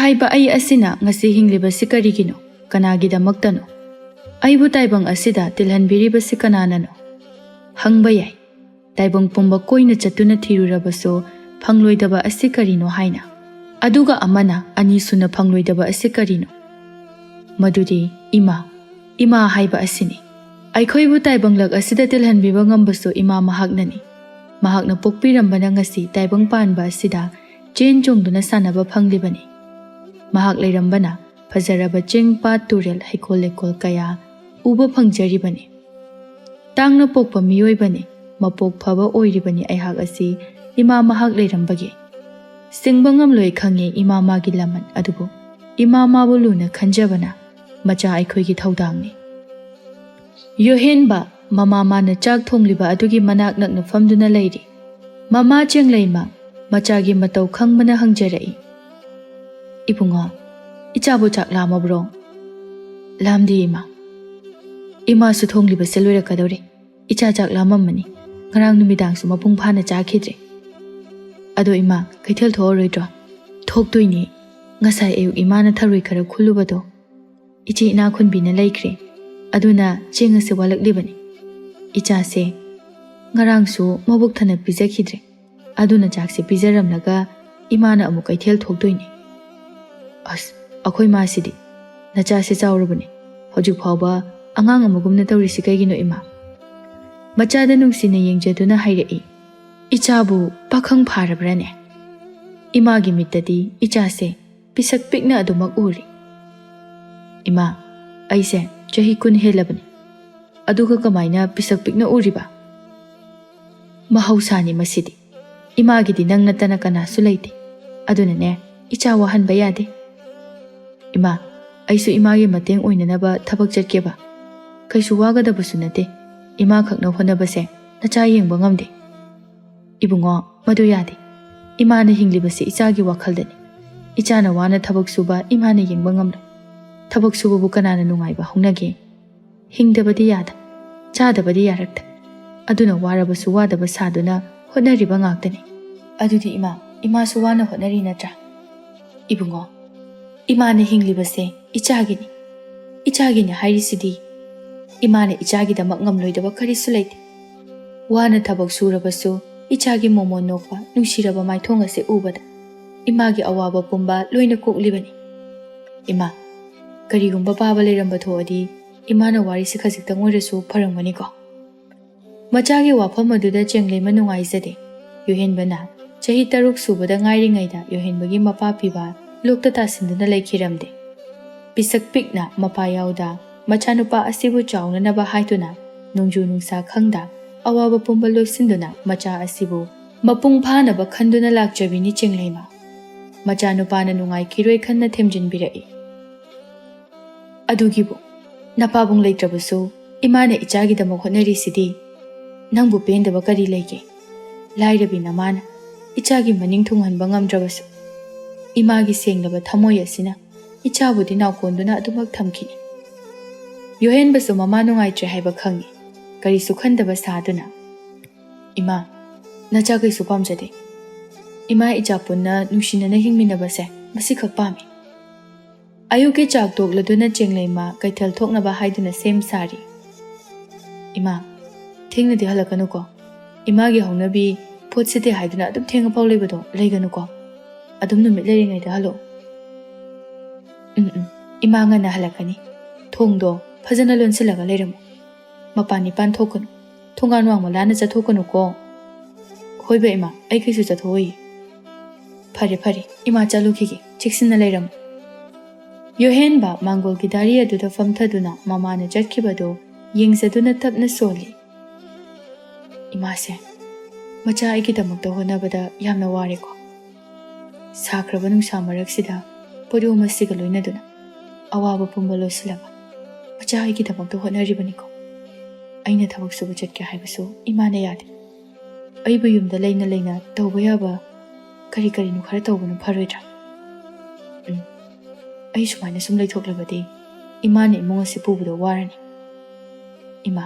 ꯍꯥꯏꯕ ꯑꯩ ꯑꯁꯤꯅ ꯉꯁꯤ ꯍꯤꯡꯂꯤꯕꯁꯤ ꯀꯔꯤꯒꯤꯅꯣ? ꯀꯅꯥꯒꯤꯗꯃꯛꯇꯅꯣ? ꯑꯩꯕꯨ ꯇꯥꯏꯕꯪ ꯑꯁꯤꯗ ꯇꯤꯜꯍꯟꯕꯤꯔꯤꯕꯁꯤ ꯀꯅꯥꯅꯅꯣ? ꯍꯪꯕ ꯌꯥꯏ, ꯇꯥꯏꯕꯪ ꯄꯨꯝꯕ ꯀꯣꯏꯅ ꯆꯠꯇꯨꯅ ꯊꯤꯔꯨꯔꯕꯁꯨ ꯐꯪꯂꯣꯏꯗꯕ ꯑꯁꯤ ꯀꯔꯤꯅꯣ ꯍꯥꯏꯅ꯫ ꯑꯗꯨꯒ ꯑꯃꯅ ꯑꯅꯤꯁꯨꯅ ꯐꯪꯂꯣꯏꯗꯕ ꯑꯁꯤ ꯀꯔꯤꯅꯣ? ꯃꯗꯨꯗꯤ ꯏꯃꯥ, ꯏꯃꯥ ꯍꯥꯏꯕ ꯑꯁꯤꯅꯤ꯫ ꯑꯩꯈꯣꯏꯕꯨ ꯇꯥꯏꯕꯪꯂꯛ ꯑꯁꯤꯗ ꯇꯤꯜꯍꯟꯕꯤꯕ ꯉꯝꯕꯁꯨ ꯏꯃꯥ ꯃꯍꯥꯛꯅꯅꯤ꯫ ꯃꯍꯥꯛꯅ ꯄꯣꯛꯄꯤꯔꯝꯕꯅ ꯉꯁꯤ ꯇꯥꯏꯕꯪ ꯄꯥꯟꯕ ꯑꯁꯤꯗ ꯆꯦꯟ ꯆꯣꯡꯗꯨꯅ ꯁꯥꯟꯅꯕ ꯐꯪꯂꯤꯕꯅꯤ꯫ ꯃꯍꯥꯛ ꯂꯩꯔꯝꯕꯅ ꯐꯖꯔꯕ ꯆꯤꯡ ꯄꯥꯠ ꯇꯨꯔꯦꯜ ꯍꯩꯀꯣꯜ ꯂꯩꯀꯣꯜ ꯀꯌꯥ ꯎꯕ ꯐꯪꯖꯔꯤꯕꯅꯤ꯫ ꯇꯥꯡꯅ ꯄꯣꯛꯄ ꯃꯤꯑꯣꯏꯕꯅꯤ, ꯃꯄꯣꯛ ꯐꯕ ꯑꯣꯏꯔꯤꯕꯅꯤ ꯑꯩꯍꯥꯛ ꯑꯁꯤ ꯏꯃꯥ ꯃꯍꯥꯛ ꯂꯩꯔꯝꯕꯒꯤ꯫ ꯁꯤꯡꯕ ꯉꯝꯂꯣꯏ ꯈꯪꯉꯤ ꯏꯃꯥ ꯃꯥꯒꯤ ꯂꯃꯟ, ꯑꯗꯨꯕꯨ ꯏꯃꯥ ꯃꯥꯕꯨ ꯂꯨꯅ ꯈꯟꯖꯕꯅ ꯃꯆꯥ ꯑꯩꯈꯣꯏꯒꯤ ꯊꯧꯗꯥꯡꯅꯤ꯫ ꯌꯣꯍꯦꯟꯕ ꯃꯃꯥ ꯃꯥꯅ ꯆꯥꯛ ꯊꯣꯡꯂꯤꯕ ꯑꯗꯨꯒꯤ ꯃꯅꯥꯛ ꯅꯛꯅ ꯐꯝꯗꯨꯅ ꯂꯩꯔꯤ꯫ ꯃꯃꯥ ꯆꯦꯡꯂꯩꯃ ꯃꯆꯥꯒꯤ ꯃꯇꯧ ꯈꯪꯕꯅ ꯍꯪꯖꯔꯛꯏ, ꯏꯕꯨꯡꯉꯣ, ꯏꯆꯥꯕꯨ ꯆꯥꯛ ꯂꯥꯝꯃꯕ꯭ꯔꯣ? ꯂꯥꯝꯗꯦ ꯏꯃꯥ, ꯏꯃꯥꯁꯨ ꯊꯣꯡꯂꯤꯕꯁꯦ ꯂꯣꯏꯔꯛꯀꯗꯧꯔꯦ꯫ ꯏꯆꯥ ꯆꯥꯛ ꯂꯥꯝꯃꯝꯃꯅꯤ, ꯉꯔꯥꯡ ꯅꯨꯃꯤꯗꯥꯡꯁꯨ ꯃꯄꯨꯡ ꯐꯥꯅ ꯆꯥꯈꯤꯗ꯭ꯔꯦ꯫ ꯑꯗꯣ ꯏꯃꯥ, ꯀꯩꯊꯦꯜ ꯊꯣꯛꯑꯔꯣꯏꯗ꯭ꯔꯣ? ꯊꯣꯛꯇꯣꯏꯅꯦ꯫ ꯉꯁꯥꯏ ꯑꯌꯨꯛ ꯏꯃꯥꯅ ꯊꯔꯣꯏ ꯈꯔ ꯈꯨꯜꯂꯨꯕꯗꯣ ꯏꯆꯦ ꯏꯅꯥꯈꯨꯟꯕꯤꯅ ꯂꯩꯈ꯭ꯔꯦ, ꯑꯗꯨꯅ ꯆꯦꯡ ꯑꯁꯤ ꯋꯥꯠꯂꯛꯂꯤꯕꯅꯤ꯫ ꯏꯆꯥꯁꯦ ꯉꯔꯥꯡꯁꯨ ꯃꯕꯨꯛ ꯊꯟꯅ ꯄꯤꯖꯈꯤꯗ꯭ꯔꯦ, ꯑꯗꯨꯅ ꯆꯥꯛꯁꯦ ꯄꯤꯖꯔꯝꯂꯒ ꯏꯃꯥꯅ ꯑꯃꯨꯛ ꯀꯩꯊꯦꯜ ꯊꯣꯛꯇꯣꯏꯅꯦ꯫ ꯑꯁ, ꯑꯩꯈꯣꯏ ꯃꯥꯁꯤꯗꯤ ꯅꯆꯥꯁꯤ ꯆꯥꯎꯔꯕꯅꯤ, ꯍꯧꯖꯤꯛ ꯐꯥꯎꯕ ꯑꯉꯥꯡ ꯑꯃꯒꯨꯝꯅ ꯇꯧꯔꯤꯁꯤ ꯀꯩꯒꯤꯅꯣ ꯏꯃꯥ? ꯃꯆꯥꯗ ꯅꯨꯡꯁꯤꯅ ꯌꯦꯡꯖꯗꯨꯅ ꯍꯥꯏꯔꯛꯏ, ꯏꯆꯥꯕꯨ ꯄꯥꯈꯪ ꯐꯥꯔꯕ꯭ꯔꯅꯦ? ꯏꯃꯥꯒꯤ ꯃꯤꯠꯇꯗꯤ ꯏꯆꯥꯁꯦ ꯄꯤꯁꯛ ꯄꯤꯛꯅ ꯑꯗꯨꯃꯛ ꯎꯔꯤ꯫ ꯏꯃꯥ, ꯑꯩꯁꯦ ꯆꯍꯤ 10 ꯍꯦꯜꯂꯕꯅꯤ, ꯑꯗꯨꯒ ꯀꯃꯥꯏꯅ ꯄꯤꯁꯛ ꯄꯤꯛꯅ ꯎꯔꯤꯕ? ꯃꯍꯧꯁꯥꯅꯤ ꯃꯁꯤꯗꯤ, ꯏꯃꯥꯒꯤꯗꯤ ꯅꯪ ꯅꯠꯇꯅ ꯀꯅꯥꯁꯨ ꯂꯩꯇꯦ, ꯑꯗꯨꯅꯅꯦ ꯏꯆꯥ ꯋꯥꯍꯟꯕ ꯌꯥꯗꯦ꯫ ꯏꯃꯥ, ꯑꯩꯁꯨ ꯏꯃꯥꯒꯤ ꯃꯇꯦꯡ ꯑꯣꯏꯅꯅꯕ ꯊꯕꯛ ꯆꯠꯀꯦꯕ, ꯀꯩꯁꯨ ꯋꯥꯒꯗꯕꯁꯨ ꯅꯠꯇꯦ, ꯏꯃꯥ ꯈꯛꯅ ꯍꯣꯠꯅꯕꯁꯦ ꯅꯆꯥ ꯌꯦꯡꯕ ꯉꯝꯗꯦ꯫ ꯏꯕꯨꯡꯉꯣ, ꯃꯗꯨ ꯌꯥꯗꯦ, ꯏꯃꯥꯅ ꯍꯤꯡꯂꯤꯕꯁꯤ ꯏꯆꯥꯒꯤ ꯋꯥꯈꯜꯗꯅꯤ꯫ ꯏꯆꯥꯅ ꯋꯥꯅ ꯊꯕꯛ ꯁꯨꯕ ꯏꯃꯥꯅ ꯌꯦꯡꯕ ꯉꯝꯂꯣꯏ꯫ ꯊꯕꯛ ꯁꯨꯕꯕꯨ ꯀꯅꯥꯅ ꯅꯨꯡꯉꯥꯏꯕ ꯍꯧꯅꯒꯦ? ꯍꯤꯡꯗꯕꯗꯤ ꯌꯥꯗ, ꯆꯥꯗꯕꯗꯤ ꯌꯥꯔꯛꯇ, ꯑꯗꯨꯅ ꯋꯥꯔꯕꯁꯨ ꯋꯥꯗꯕ ꯁꯥꯗꯨꯅ ꯍꯣꯠꯅꯔꯤꯕ ꯉꯥꯛꯇꯅꯤ꯫ ꯑꯗꯨꯗꯤ ꯏꯃꯥ, ꯏꯃꯥꯁꯨ ꯋꯥꯅ ꯍꯣꯠꯅꯔꯤ ꯅꯠꯇ꯭ꯔꯥ? ꯏꯕꯨꯡꯉꯣ, ꯏꯃꯥꯅ ꯍꯤꯡꯂꯤꯕꯁꯦ ꯏꯆꯥꯒꯤꯅꯤ, ꯏꯆꯥꯒꯤꯅꯤ ꯍꯥꯏꯔꯤꯁꯤꯗꯤ ꯏꯃꯥꯅ ꯏꯆꯥꯒꯤꯗꯃꯛ ꯉꯝꯂꯣꯏꯗꯕ ꯀꯔꯤꯁꯨ ꯂꯩꯇꯦ꯫ ꯋꯥꯅ ꯊꯕꯛ ꯁꯨꯔꯕꯁꯨ ꯏꯆꯥꯒꯤ ꯃꯣꯃꯣꯟ ꯅꯣꯛꯄ ꯅꯨꯡꯁꯤꯔꯕ ꯃꯥꯏꯊꯣꯡ ꯑꯁꯤ ꯎꯕꯗ ꯏꯃꯥꯒꯤ ꯑꯋꯥꯕ ꯄꯨꯝꯕ ꯂꯣꯏꯅ ꯀꯣꯛꯂꯤꯕꯅꯤ꯫ ꯏꯃꯥ, ꯀꯔꯤꯒꯨꯝꯕ ꯄꯥꯕ ꯂꯩꯔꯝꯕ ꯊꯣꯛꯑꯗꯤ ꯏꯃꯥꯅ ꯋꯥꯔꯤꯁꯤ ꯈꯖꯤꯛꯇꯪ ꯑꯣꯏꯔꯁꯨ ꯐꯔꯝꯒꯅꯤꯀꯣ? ꯃꯆꯥꯒꯤ ꯋꯥꯐꯝ ꯑꯗꯨꯗ ꯆꯦꯡꯂꯩꯃ ꯅꯨꯡꯉꯥꯏꯖꯗꯦ꯫ ꯌꯣꯍꯦꯟꯕꯅ ꯆꯍꯤ 3 ꯁꯨꯕꯗ ꯉꯥꯏꯔꯤꯉꯩꯗ ꯌꯣꯍꯦꯟꯕꯒꯤ ꯃꯄꯥ ꯄꯤꯕ ꯂꯣꯛꯇ ꯇꯥꯁꯤꯟꯗꯨꯅ ꯂꯩꯈꯤꯔꯝꯗꯦ꯫ ꯄꯤꯁꯛ ꯄꯤꯛꯅ ꯃꯄꯥ ꯌꯥꯎꯗ ꯃꯆꯥꯅꯨꯄꯥ ꯑꯁꯤꯕꯨ ꯆꯥꯎꯅꯅꯕ ꯍꯥꯏꯗꯨꯅ ꯅꯣꯡꯖꯨ ꯅꯨꯡꯁꯥ ꯈꯪꯗ ꯑꯋꯥꯕ ꯄꯨꯝꯕ ꯂꯣꯏꯁꯤꯟꯗꯨꯅ ꯃꯆꯥ ꯑꯁꯤꯕꯨ ꯃꯄꯨꯡ ꯐꯥꯅꯕ ꯈꯟꯗꯨꯅ ꯂꯥꯛꯆꯕꯤꯅꯤ ꯆꯦꯡꯂꯩꯃ꯫ ꯃꯆꯥꯅꯨꯄꯥꯅ ꯅꯨꯡꯉꯥꯏꯈꯤꯔꯣꯏ ꯈꯟꯅ ꯊꯦꯝꯖꯤꯟꯕꯤꯔꯛꯏ, ꯑꯗꯨꯒꯤꯕꯨ ꯅꯄꯥꯕꯨꯡ ꯂꯩꯇ꯭ꯔꯕꯁꯨ ꯏꯃꯥꯅ ꯏꯆꯥꯒꯤꯗꯃꯛ ꯍꯣꯠꯅꯔꯤꯁꯤꯗꯤ ꯅꯪꯕꯨ ꯄꯦꯟꯗꯕ ꯀꯔꯤ ꯂꯩꯒꯦ? ꯂꯥꯏꯔꯕꯤ ꯅꯃꯥꯅ ꯏꯆꯥꯒꯤ ꯃꯅꯤꯡ ꯊꯨꯡꯍꯟꯕ ꯉꯝꯗ꯭ꯔꯕꯁꯨ ꯏꯃꯥꯒꯤ ꯁꯦꯡꯂꯕ ꯊꯃꯣꯏ ꯑꯁꯤꯅ ꯏꯆꯥꯕꯨꯗꯤ ꯅꯥꯎꯀꯣꯟꯗꯨꯅ ꯑꯗꯨꯃꯛ ꯊꯝꯈꯤꯅꯤ꯫ ꯌꯣꯍꯦꯟꯕꯁꯨ ꯃꯃꯥ ꯅꯨꯡꯉꯥꯏꯇ꯭ꯔꯦ ꯍꯥꯏꯕ ꯈꯪꯉꯤ, ꯀꯔꯤꯁꯨ ꯈꯟꯗꯕ ꯁꯥꯗꯨꯅ, ꯏꯃꯥ, ꯅꯆꯥ ꯀꯩꯁꯨ ꯄꯥꯝꯖꯗꯦ, ꯏꯃꯥ ꯏꯆꯥ ꯄꯨꯟꯅ ꯅꯨꯡꯁꯤꯅꯅ ꯍꯤꯡꯃꯤꯟꯅꯕꯁꯦ ꯃꯁꯤꯈꯛ ꯄꯥꯝꯃꯤ꯫ ꯑꯌꯨꯛꯀꯤ ꯆꯥꯛ ꯇꯣꯛꯂꯗꯨꯅ ꯆꯦꯡꯂꯩꯃ ꯀꯩꯊꯦꯜ ꯊꯣꯛꯅꯕ ꯍꯥꯏꯗꯨꯅ ꯁꯦꯝ ꯁꯥꯔꯤ꯫ ꯏꯃꯥ, ꯊꯦꯡꯅꯗꯤ ꯍꯜꯂꯛꯀꯅꯨꯀꯣ, ꯏꯃꯥꯒꯤ ꯍꯧꯅꯕꯤ ꯄꯣꯠ ꯁꯤꯠꯇꯦ ꯍꯥꯏꯗꯨꯅ ꯑꯗꯨꯝ ꯊꯦꯡꯉꯐꯥꯎ ꯂꯩꯕꯗꯣ ꯂꯩꯒꯅꯨꯀꯣ, ꯑꯗꯨꯝ ꯅꯨꯃꯤꯠ ꯂꯩꯔꯤꯉꯩꯗ ꯍꯜꯂꯛꯑꯣ꯫ ꯏꯃꯥ ꯉꯟꯅ ꯍꯜꯂꯛꯀꯅꯤ, ꯊꯣꯡꯗꯣ ꯐꯖꯅ ꯂꯣꯟꯁꯤꯜꯂꯒ ꯂꯩꯔꯝꯃꯨ, ꯃꯄꯥꯟ ꯅꯤꯄꯥꯟ ꯊꯣꯛꯀꯅꯨ, ꯊꯣꯡꯒꯥꯟ ꯋꯥꯡꯃ ꯂꯥꯟꯅ ꯆꯠꯊꯣꯛꯀꯅꯨꯀꯣ꯫ ꯍꯣꯏꯕ ꯏꯃꯥ, ꯑꯩ ꯀꯩꯁꯨ ꯆꯠꯊꯣꯛꯑꯣꯏꯌꯦ꯫ ꯐꯔꯦ ꯐꯔꯦ, ꯏꯃꯥ ꯆꯠꯂꯨꯈꯤꯒꯦ, ꯆꯦꯛꯁꯤꯟꯅ ꯂꯩꯔꯝꯃꯨ꯫ ꯌꯣꯍꯦꯟꯕ ꯃꯥꯡꯒꯣꯜꯒꯤ ꯗꯥꯔꯤ ꯑꯗꯨꯗ ꯐꯝꯊꯗꯨꯅ ꯃꯃꯥꯅ ꯆꯠꯈꯤꯕꯗꯨ ꯌꯦꯡꯖꯗꯨꯅ ꯇꯞꯅ ꯁꯣꯜꯂꯤ꯫ ꯏꯃꯥꯁꯦ ꯃꯆꯥ ꯑꯩꯒꯤꯗꯃꯛꯇ ꯍꯣꯠꯅꯕꯗ ꯌꯥꯝꯅ ꯋꯥꯔꯦꯀꯣ꯫ ꯁꯥꯈ꯭ꯔꯕ ꯅꯨꯡꯁꯥ ꯃꯔꯛꯁꯤꯗ ꯄꯣꯠꯌꯣꯝ ꯑꯁꯤꯒ ꯂꯣꯏꯅꯗꯨꯅ ꯑꯋꯥꯕ ꯄꯨꯝꯕ ꯂꯣꯏꯁꯤꯜꯂꯒ ꯃꯆꯥ ꯑꯩꯒꯤꯗꯃꯛꯇ ꯍꯣꯠꯅꯔꯤꯕꯅꯤꯀꯣ꯫ ꯑꯩꯅ ꯊꯕꯛ ꯁꯨꯕ ꯆꯠꯀꯦ ꯍꯥꯏꯕꯁꯨ ꯏꯃꯥꯅ ꯌꯥꯗꯦ꯫ ꯑꯩꯕꯨ ꯌꯨꯝꯗ ꯂꯩꯅ ꯂꯩꯅ ꯇꯧꯕ ꯌꯥꯕ ꯀꯔꯤ ꯀꯔꯤꯅꯣ ꯈꯔ ꯇꯧꯕꯅ ꯐꯔꯣꯏꯗ꯭ꯔꯥ? ꯑꯩ ꯁꯨꯃꯥꯏꯅ ꯁꯨꯝ ꯂꯩꯊꯣꯛꯂꯕꯗꯤ ꯏꯃꯥꯅ ꯏꯃꯨꯡ ꯑꯁꯤ ꯄꯨꯕꯗ ꯋꯥꯔꯅꯤ꯫ ꯏꯃꯥ,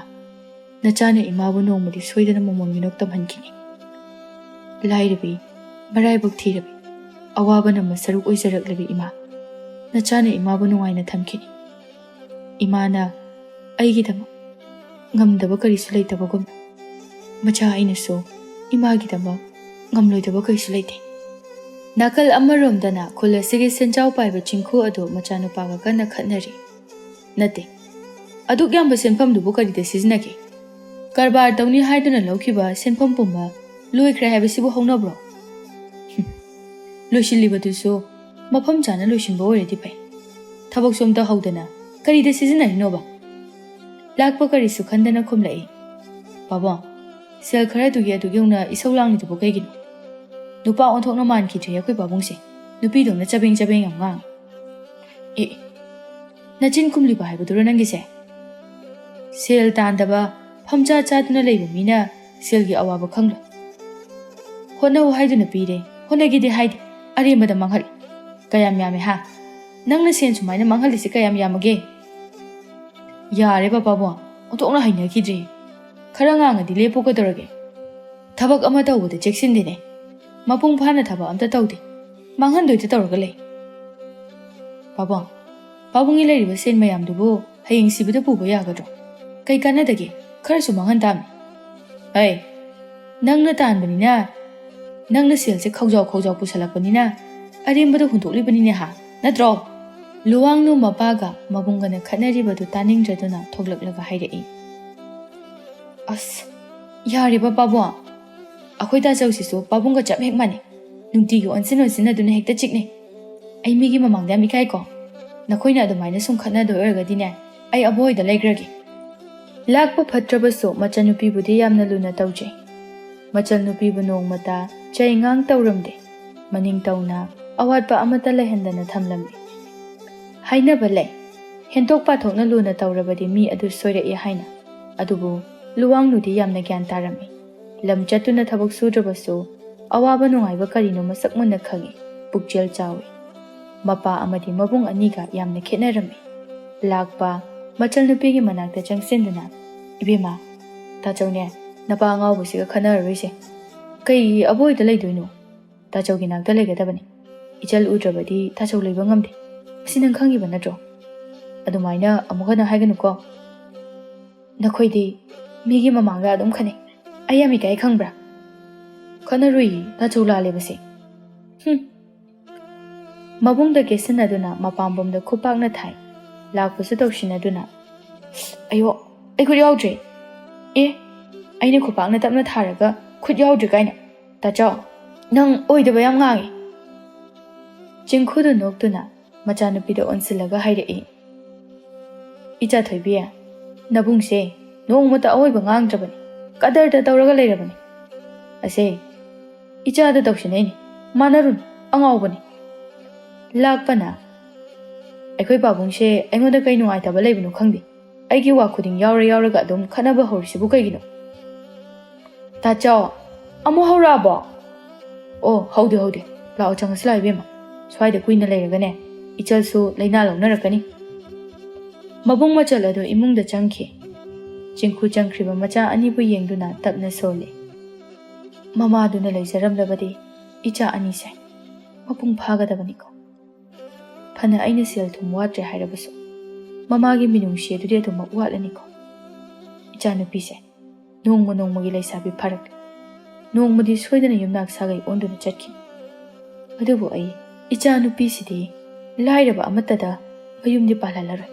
ꯅꯆꯥꯅ ꯏꯃꯥꯕꯨ ꯅꯣꯡꯃꯗꯤ ꯁꯣꯏꯗꯅ ꯃꯣꯃꯣꯟ ꯃꯤꯅꯣꯛ ꯇꯝꯍꯟꯈꯤꯅꯤ꯫ ꯂꯥꯏꯔꯕꯤ, ꯃꯔꯥꯏꯕꯛ ꯊꯤꯔꯕꯤ, ꯑꯋꯥꯕ ꯅꯝꯕ ꯁꯔꯨꯛ ꯑꯣꯏꯖꯔꯛꯂꯕꯤ ꯏꯃꯥ, ꯅꯆꯥꯅ ꯏꯃꯥꯕꯨ ꯅꯨꯡꯉꯥꯏꯅ ꯊꯝꯈꯤꯅꯤ. ꯏꯃꯥꯅ ꯑꯩꯒꯤꯗꯃꯛ ꯉꯝꯗꯕ ꯀꯔꯤꯁꯨ ꯂꯩꯇꯕꯒꯨꯝꯅ ꯃꯆꯥ ꯑꯩꯅꯁꯨ ꯏꯃꯥꯒꯤꯗꯃꯛ ꯉꯝꯂꯣꯏꯗꯕ ꯀꯔꯤꯁꯨ ꯂꯩꯇꯦ. ꯅꯥꯀꯜ ꯑꯃꯔꯣꯝꯗꯅ ꯈꯨꯜ ꯑꯁꯤꯒꯤ ꯁꯦꯟꯖꯥꯎ ꯄꯥꯏꯕ ꯆꯤꯡꯈꯨ ꯑꯗꯨ ꯃꯆꯥꯅꯨꯄꯥꯒ ꯀꯟꯅ ꯈꯠꯅꯔꯤ. ꯅꯠꯇꯦ, ꯑꯗꯨꯛ ꯌꯥꯝꯕ ꯁꯦꯟꯐꯝꯗꯨꯕꯨ ꯀꯔꯤꯗ ꯁꯤꯖꯤꯟꯅꯒꯦ? ꯀꯔꯕꯥꯔ ꯇꯧꯅꯤ ꯍꯥꯏꯗꯨꯅ ꯂꯧꯈꯤꯕ ꯁꯦꯟꯐꯝ ꯄꯨꯝꯕ ꯂꯣꯏꯈ꯭ꯔꯦ ꯍꯥꯏꯕꯁꯤꯕꯨ ꯍꯧꯅꯕ꯭ꯔꯣ? ꯂꯣꯏꯁꯤꯜꯂꯤꯕꯗꯨꯁꯨ ꯃꯐꯝ ꯆꯥꯅ ꯂꯣꯏꯁꯤꯟꯕ ꯑꯣꯏꯔꯗꯤ ꯐꯩ. ꯊꯕꯛꯁꯨ ꯑꯝꯇ ꯍꯧꯗꯅ ꯀꯔꯤꯗ ꯁꯤꯖꯤꯟꯅꯔꯤꯅꯣꯕ? ꯂꯥꯛꯄ ꯀꯔꯤꯁꯨ ꯈꯟꯗꯅ ꯈꯨꯝꯂꯛꯏ. ꯄꯥꯕꯨꯡ, ꯁꯦꯜ ꯈꯔꯗꯨꯒꯤ ꯑꯗꯨꯛ ꯌꯧꯅ ꯏꯁꯧ ꯂꯥꯡꯂꯤꯗꯨꯕꯨ ꯀꯩꯒꯤꯅꯣ? ꯅꯨꯄꯥ ꯑꯣꯟꯊꯣꯛꯅ ꯃꯥꯟꯈꯤꯗ꯭ꯔꯦ ꯑꯩꯈꯣꯏ ꯄꯥꯕꯨꯡꯁꯦ. ꯅꯨꯄꯤꯗꯧꯅ ꯆꯕꯦꯡ ꯆꯕꯦꯡ ꯌꯥꯝ ꯉꯥꯡꯉꯤ. ꯑꯦ, ꯅꯆꯤꯟ ꯈꯨꯝꯂꯤꯕ ꯍꯥꯏꯕꯗꯨꯔꯣ ꯅꯪꯒꯤꯁꯦ? ꯁꯦꯜ ꯇꯥꯟꯗꯕ ꯐꯝꯆꯥ ꯆꯥꯗꯨꯅ ꯂꯩꯕ ꯃꯤꯅ ꯁꯦꯜꯒꯤ ꯑꯋꯥꯕ ꯈꯪꯂꯣꯏ. ꯍꯣꯠꯅꯧ ꯍꯥꯏꯗꯨꯅ ꯄꯤꯔꯦ, ꯍꯣꯠꯅꯒꯦꯗꯤ ꯍꯥꯏꯗꯦ, ꯑꯔꯦꯝꯕꯗ ꯃꯥꯡꯍꯜꯂꯤ. ꯀꯌꯥꯝ ꯌꯥꯝꯃꯦ ꯍꯥ? ꯅꯪꯅ ꯁꯦꯟ ꯁꯨꯃꯥꯏꯅ ꯃꯥꯡꯍꯜꯂꯤꯁꯦ ꯀꯌꯥꯝ ꯌꯥꯝꯃꯒꯦ? ꯌꯥꯔꯦꯕ ꯄꯥꯕꯨꯡ, ꯑꯣꯟꯊꯣꯛꯅ ꯍꯩꯅꯈꯤꯗ꯭ꯔꯦ. ꯈꯔ ꯉꯥꯡꯉꯗꯤ ꯂꯦꯞꯄꯨ ꯀꯩꯗꯧꯔꯒꯦ? ꯊꯕꯛ ꯑꯃ ꯇꯧꯕꯗ ꯆꯦꯛꯁꯤꯟꯗꯦꯅꯦ. ꯃꯄꯨꯡ ꯐꯥꯅ ꯊꯕꯛ ꯑꯝꯇ ꯇꯧꯗꯦ. ꯃꯥꯡꯍꯟꯗꯣꯏꯗ ꯇꯧꯔꯒ ꯂꯩ. ꯄꯥꯕꯨꯡ, ꯄꯥꯕꯨꯡꯒꯤ ꯂꯩꯔꯤꯕ ꯁꯦꯟ ꯃꯌꯥꯝꯗꯨꯕꯨ ꯍꯌꯦꯡ ꯁꯤꯕꯗ ꯄꯨꯕ ꯌꯥꯒꯗ꯭ꯔꯣ? ꯀꯩ ꯀꯥꯟꯅꯗꯒꯦ? ꯈꯔꯁꯨ ꯃꯥꯡꯍꯟ ꯇꯥꯕꯅꯤ. ꯍꯩ, ꯅꯪꯅ ꯇꯥꯟꯕꯅꯤꯅ, ꯅꯪꯅ ꯁꯦꯜꯁꯦ ꯈꯧꯖꯥꯎ ꯈꯧꯖꯥꯎ ꯄꯨꯁꯜꯂꯛꯄꯅꯤꯅ ꯑꯔꯦꯝꯕꯗ ꯍꯨꯟꯗꯣꯛꯂꯤꯕꯅꯤꯅꯦ ꯍꯥ? ꯅꯠꯇ꯭ꯔꯣ? ꯂꯨꯋꯥꯡꯅꯨ ꯃꯄꯥꯒ ꯃꯕꯨꯡꯒꯅ ꯈꯠꯅꯔꯤꯕꯗꯨ ꯇꯥꯅꯤꯡꯗ꯭ꯔꯗꯨꯅ ꯊꯣꯛꯂꯛꯂꯒ ꯍꯥꯏꯔꯛꯏ. ꯑꯁ, ꯌꯥꯔꯦꯕ ꯄꯥꯕꯨꯡ. ꯑꯩꯈꯣꯏ ꯇꯥꯆꯧꯁꯤꯁꯨ ꯄꯥꯕꯨꯡꯒ ꯆꯞ ꯍꯦꯛ ꯃꯥꯟꯅꯩ. ꯅꯨꯡꯇꯤꯒꯤ ꯑꯣꯟꯁꯤꯟꯅꯗꯨꯅ ꯍꯦꯛꯇ ꯆꯤꯛꯅꯩ. ꯑꯩ ꯃꯤꯒꯤ ꯃꯃꯥꯡꯗ ꯌꯥꯝ ꯏꯀꯥꯏꯀꯣ. ꯅꯈꯣꯏꯅ ꯑꯗꯨꯃꯥꯏꯅ ꯁꯨꯝ ꯈꯠꯅꯗꯣꯏ ꯑꯣꯏꯔꯒꯗꯤꯅꯦ, ꯑꯩ ꯑꯕꯣꯏꯗ ꯂꯩꯈ꯭ꯔꯒꯦ. ꯂꯥꯛꯄ ꯐꯠꯇ꯭ꯔꯕꯁꯨ ꯃꯆꯟꯅꯨꯄꯤꯕꯨꯗꯤ ꯌꯥꯝꯅ ꯂꯨꯅ ꯇꯧꯖꯩ. ꯃꯆꯟꯅꯨꯄꯤꯕꯨ ꯅꯣꯡꯃꯇ ꯆꯩꯉꯥꯡ ꯇꯧꯔꯝꯗꯦ. ꯃꯅꯤꯡ ꯇꯧꯅ ꯑꯋꯥꯠꯄ ꯑꯃꯠꯇ ꯂꯩꯍꯟꯗꯅ ꯊꯝꯂꯝꯃꯤ. ꯍꯥꯏꯅꯕ ꯂꯩ, ꯍꯦꯟꯇꯣꯛ ꯄꯥꯊꯣꯛꯅ ꯂꯨꯅ ꯇꯧꯔꯕꯗꯤ ꯃꯤ ꯑꯗꯨ ꯁꯣꯏꯔꯛꯏ ꯍꯥꯏꯅ. ꯑꯗꯨꯕꯨ ꯂꯨꯋꯥꯡꯅꯨꯗꯤ ꯌꯥꯝꯅ ꯒ꯭ꯌꯥꯟ ꯇꯥꯔꯝꯃꯤ. ꯂꯝ ꯆꯠꯇꯨꯅ ꯊꯕꯛ ꯁꯨꯗ꯭ꯔꯕꯁꯨ ꯑꯋꯥꯕ ꯅꯨꯡꯉꯥꯏꯕ ꯀꯔꯤꯅꯣ ꯃꯁꯛ ꯃꯨꯟꯅ ꯈꯪꯏ. ꯄꯨꯛꯆꯦꯜ ꯆꯥꯎꯏ. ꯃꯄꯥ ꯑꯃꯗꯤ ꯃꯕꯨꯡ ꯑꯅꯤꯒ ꯌꯥꯝꯅ ꯈꯦꯠꯅꯔꯝꯃꯤ. ꯂꯥꯛꯄ ꯃꯆꯜꯅꯨꯄꯤꯒꯤ ꯃꯅꯥꯛꯇ ꯆꯪꯁꯤꯟꯗꯨꯅ, ꯏꯕꯦꯝꯃ, ꯇꯥꯆꯧꯅꯦ ꯅꯄꯥ ꯑꯉꯥꯎꯕꯁꯤꯒ ꯈꯟꯅꯔꯔꯣꯏꯁꯦ. ꯀꯩꯒꯤ ꯑꯕꯣꯏꯗ ꯂꯩꯗꯣꯏꯅꯣ? ꯇꯥꯆꯧꯒꯤ ꯅꯥꯛꯇ ꯂꯩꯒꯗꯕꯅꯤ. ꯏꯆꯜ ꯎꯗ꯭ꯔꯕꯗꯤ ꯇꯥꯆꯧ ꯂꯩꯕ ꯉꯝꯗꯦ. ꯑꯁꯤ ꯅꯪ ꯈꯪꯉꯤꯕ ꯅꯠꯇ꯭ꯔꯣ? ꯑꯗꯨꯃꯥꯏꯅ ꯑꯃꯨꯛ ꯍꯟꯅ ꯍꯥꯏꯒꯅꯨꯀꯣ. ꯅꯈꯣꯏꯗꯤ ꯃꯤꯒꯤ ꯃꯃꯥꯡꯗ ꯑꯗꯨꯝ ꯈꯟꯅꯩ. ꯑꯩ ꯌꯥꯝ ꯏꯀꯥꯏ ꯈꯪꯕ꯭ꯔꯥ? ꯈꯟꯅꯔꯨꯏ, ꯇꯥꯆꯧ ꯂꯥꯜꯂꯦꯕꯁꯦ. ꯃꯕꯨꯡꯗ ꯀꯦꯁꯤꯟꯅꯗꯨꯅ ꯃꯄꯥꯝꯕꯣꯝꯗ ꯈꯨꯄꯥꯛꯅ ꯊꯥꯏ. ꯂꯥꯛꯄꯁꯨ ꯇꯧꯁꯤꯟꯅꯗꯨꯅ, ꯑꯌꯣ, ꯑꯩ ꯈꯨꯠ ꯌꯥꯎꯗ꯭ꯔꯦ. ꯑꯦ, ꯑꯩꯅ ꯈꯨꯄꯥꯛꯅ ꯇꯞꯅ ꯊꯥꯔꯒ ꯈꯨꯠ ꯌꯥꯎꯗ꯭ꯔꯦ ꯀꯥꯏꯅ. ꯇꯥꯆꯧ, ꯅꯪ ꯑꯣꯏꯗꯕ ꯌꯥꯝ ꯉꯥꯡꯉꯤ. ꯆꯤꯡꯈꯨꯗ ꯅꯣꯛꯇꯨꯅ ꯃꯆꯥꯅꯨꯄꯤꯗ ꯑꯣꯟꯁꯤꯜꯂꯒ ꯍꯥꯏꯔꯛꯏ. ꯏꯆꯥ ꯊꯣꯏꯕꯤ, ꯅꯕꯨꯡꯁꯦ ꯅꯣꯡꯃꯇ ꯑꯋꯣꯏꯕ ꯉꯥꯡꯗ꯭ꯔꯕꯅꯤ. ꯀꯗꯔꯗ ꯇꯧꯔꯒ ꯂꯩꯔꯕꯅꯤ. ꯑꯁꯦ ꯏꯆꯥꯗ ꯇꯧꯁꯤꯟꯅꯩꯅꯤ. ꯃꯥꯟꯅꯔꯨꯅꯨ, ꯑꯉꯥꯎꯕꯅꯤ. ꯂꯥꯛꯄꯅ, ꯑꯩꯈꯣꯏ ꯄꯥꯕꯨꯡꯁꯦ ꯑꯩꯉꯣꯟꯗ ꯀꯩ ꯅꯨꯡꯉꯥꯏꯇꯕ ꯂꯩꯕꯅꯣ ꯈꯪꯗꯦ. ꯑꯩꯒꯤ ꯋꯥ ꯈꯨꯗꯤꯡ ꯌꯥꯎꯔꯒ ꯑꯗꯨꯝ ꯈꯠꯅꯕ ꯍꯧꯔꯤꯁꯤꯕꯨ ꯀꯩꯒꯤꯅꯣ? ꯇꯥꯆꯧ, ꯑꯃꯨꯛ ꯍꯧꯔꯛꯑꯕꯣ? ꯑꯣ, ꯍꯧꯗꯦ. ꯂꯥꯛꯑꯣ, ꯆꯪꯉꯁꯤ ꯂꯥꯛꯑꯣ ꯏꯕꯦꯝꯃ. ꯁ꯭ꯋꯥꯏꯗ ꯀꯨꯏꯅ ꯂꯩꯔꯒꯅꯦ, ꯏꯆꯜꯁꯨ ꯂꯩꯅꯥ ꯂꯧꯅꯔꯛꯀꯅꯤ. ꯃꯕꯨꯡ ꯃꯆꯜ ꯑꯗꯨ ꯏꯃꯨꯡꯗ ꯆꯪꯈꯤ. ꯆꯤꯡꯈꯨ ꯆꯪꯈ꯭ꯔꯤꯕ ꯃꯆꯥ ꯑꯅꯤꯕꯨ ꯌꯦꯡꯗꯨꯅ ꯇꯞꯅ ꯁꯣꯜꯂꯤ. ꯃꯃꯥꯗꯨꯅ ꯂꯩꯖꯔꯝꯂꯕꯗꯤ ꯏꯆꯥ ꯑꯅꯤꯁꯦ ꯃꯄꯨꯡ ꯐꯥꯒꯗꯕꯅꯤꯀꯣ. ꯐꯅ ꯑꯩꯅ ꯁꯦꯜ ꯊꯨꯝ ꯋꯥꯠꯇ꯭ꯔꯦ ꯍꯥꯏꯔꯕꯁꯨ ꯃꯃꯥꯒꯤ ꯃꯤꯅꯨꯡꯁꯤ ꯑꯗꯨꯗꯤ ꯑꯗꯨꯃꯛ ꯋꯥꯠꯂꯅꯤꯀꯣ. ꯏꯆꯥꯅꯨꯄꯤꯁꯦ ꯅꯣꯡꯃ ꯅꯣꯡꯃꯒꯤ ꯂꯩꯁꯥꯕꯤ ꯐꯥꯔꯛꯂꯦ. ꯅꯣꯡꯃꯗꯤ ꯁꯣꯏꯗꯅ ꯌꯨꯝꯅꯥꯛ ꯁꯥꯒꯩ ꯑꯣꯟꯗꯨꯅ ꯆꯠꯈꯤꯅꯤ. ꯑꯗꯨꯕꯨ ꯑꯩ ꯏꯆꯥꯅꯨꯄꯤꯁꯤꯗꯤ ꯂꯥꯏꯔꯕ ꯑꯃꯠꯇꯗ ꯃꯌꯨꯝꯗꯤ ꯄꯥꯜꯍꯜꯂꯔꯣꯏ.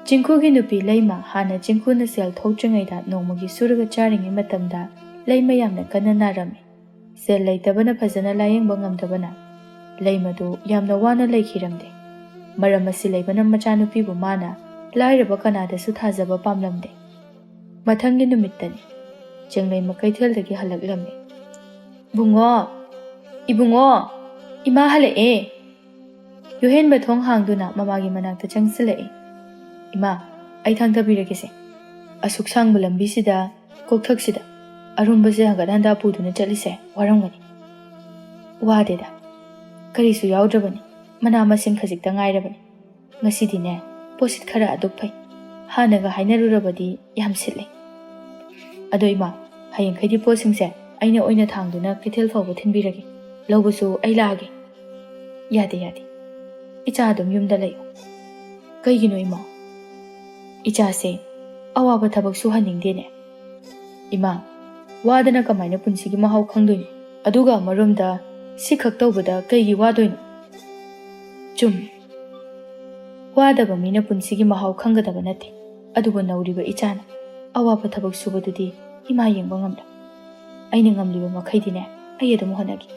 ꯆꯤꯡꯈꯨꯒꯤ ꯅꯨꯄꯤ ꯂꯩꯃ ꯍꯥꯟꯅ ꯆꯤꯡꯈꯨꯅ ꯁꯦꯜ ꯊꯣꯛꯇ꯭ꯔꯤꯉꯩꯗ ꯅꯣꯡꯃꯒꯤ ꯁꯨꯔꯒ ꯆꯥꯔꯤꯉꯩ ꯃꯇꯝꯗ ꯂꯩꯃ ꯌꯥꯝꯅ ꯀꯟꯅ ꯅꯥꯔꯝꯃꯤ. ꯁꯦꯜ ꯂꯩꯇꯕꯅ ꯐꯖꯅ ꯂꯥꯌꯦꯡꯕ ꯉꯝꯗꯕꯅ ꯂꯩꯃꯗꯨ ꯌꯥꯝꯅ ꯋꯥꯅ ꯂꯩꯈꯤꯔꯝꯗꯦ. ꯃꯔꯝ ꯑꯁꯤ ꯂꯩꯕꯅ ꯃꯆꯥꯅꯨꯄꯤꯕꯨ ꯃꯥꯅ ꯂꯥꯏꯔꯕ ꯀꯅꯥꯗꯁꯨ ꯊꯥꯖꯕ ꯄꯥꯝꯂꯝꯗꯦ. ꯃꯊꯪꯒꯤ ꯅꯨꯃꯤꯠꯇꯅꯤ ꯆꯦꯡꯂꯩꯃ ꯀꯩꯊꯦꯜꯗꯒꯤ ꯍꯜꯂꯛꯂꯝꯃꯤ. ꯕꯨꯡꯉꯣ, ꯏꯕꯨꯡꯉꯣ, ꯏꯃꯥ ꯍꯜꯂꯛꯑꯦ. ꯌꯣꯍꯦꯟꯕ ꯊꯣꯡ ꯍꯥꯡꯗꯨꯅ ꯃꯃꯥꯒꯤ ꯃꯅꯥꯛꯇ ꯆꯪꯁꯤꯜꯂꯛꯏ. ꯏꯃꯥ, ꯑꯩ ꯊꯥꯡꯊꯕꯤꯔꯒꯦꯁꯦ. ꯑꯁꯨꯛ ꯁꯥꯡꯕ ꯂꯝꯕꯤꯁꯤꯗ, ꯀꯣꯛꯊꯛꯁꯤꯗ ꯑꯔꯨꯝꯕꯁꯦ ꯍꯪꯒꯠ ꯍꯟꯗꯥ ꯄꯨꯗꯨꯅ ꯆꯠꯂꯤꯁꯦ ꯋꯥꯔꯝꯒꯅꯤ. ꯋꯥꯗꯦꯗ, ꯀꯔꯤꯁꯨ ꯌꯥꯎꯗ꯭ꯔꯕꯅꯤ. ꯃꯅꯥ ꯃꯁꯤꯡ ꯈꯖꯤꯛꯇ ꯉꯥꯏꯔꯕꯅꯤ. ꯉꯁꯤꯗꯤꯅꯦ ꯄꯣꯠꯁꯤꯠ ꯈꯔ ꯑꯗꯨꯛ ꯐꯩ. ꯍꯥꯟꯅꯒ ꯍꯥꯏꯅꯔꯨꯔꯕꯗꯤ ꯌꯥꯝ ꯁꯤꯠꯂꯦ. ꯑꯗꯣ ꯏꯃꯥ, ꯍꯌꯦꯡꯈꯩꯗꯤ ꯄꯣꯠꯁꯤꯡꯁꯦ ꯑꯩꯅ ꯑꯣꯏꯅ ꯊꯥꯡꯗꯨꯅ ꯀꯩꯊꯦꯜ ꯐꯥꯎꯕ ꯊꯤꯟꯕꯤꯔꯒꯦ. ꯂꯧꯕꯁꯨ ꯑꯩ ꯂꯥꯛꯑꯒꯦ. ꯌꯥꯗꯦ. ꯏꯆꯥ ꯑꯗꯨꯝ ꯌꯨꯝꯗ ꯂꯩꯌꯨ꯫ ꯀꯩꯒꯤꯅꯣ ꯏꯃꯥ? ꯏꯆꯥꯁꯦ ꯑꯋꯥꯕ ꯊꯕꯛ ꯁꯨꯍꯟꯅꯤꯡꯗꯦꯅꯦ꯫ ꯏꯃꯥ, ꯋꯥꯗꯅ ꯀꯃꯥꯏꯅ ꯄꯨꯟꯁꯤꯒꯤ ꯃꯍꯥꯎ ꯈꯪꯗꯣꯏꯅꯣ? ꯑꯗꯨꯒ ꯑꯃꯔꯣꯝꯗ ꯁꯤꯈꯛ ꯇꯧꯕꯗ ꯀꯩꯒꯤ ꯋꯥꯗꯣꯏꯅꯣ? ꯆꯨꯝꯃꯤ, ꯋꯥꯗꯕ ꯃꯤꯅ ꯄꯨꯟꯁꯤꯒꯤ ꯃꯍꯥꯎ ꯈꯪꯒꯗꯕ ꯅꯠꯇꯦ꯫ ꯑꯗꯨꯕꯨ ꯅꯧꯔꯤꯕ ꯏꯆꯥꯅ ꯑꯋꯥꯕ ꯊꯕꯛ ꯁꯨꯕꯗꯨꯗꯤ ꯏꯃꯥ ꯌꯦꯡꯕ ꯉꯝꯂꯣꯏ꯫ ꯑꯩꯅ ꯉꯝꯂꯤꯕ ꯃꯈꯩꯗꯤꯅꯦ ꯑꯩ ꯑꯗꯨꯝ ꯍꯣꯠꯅꯒꯦ꯫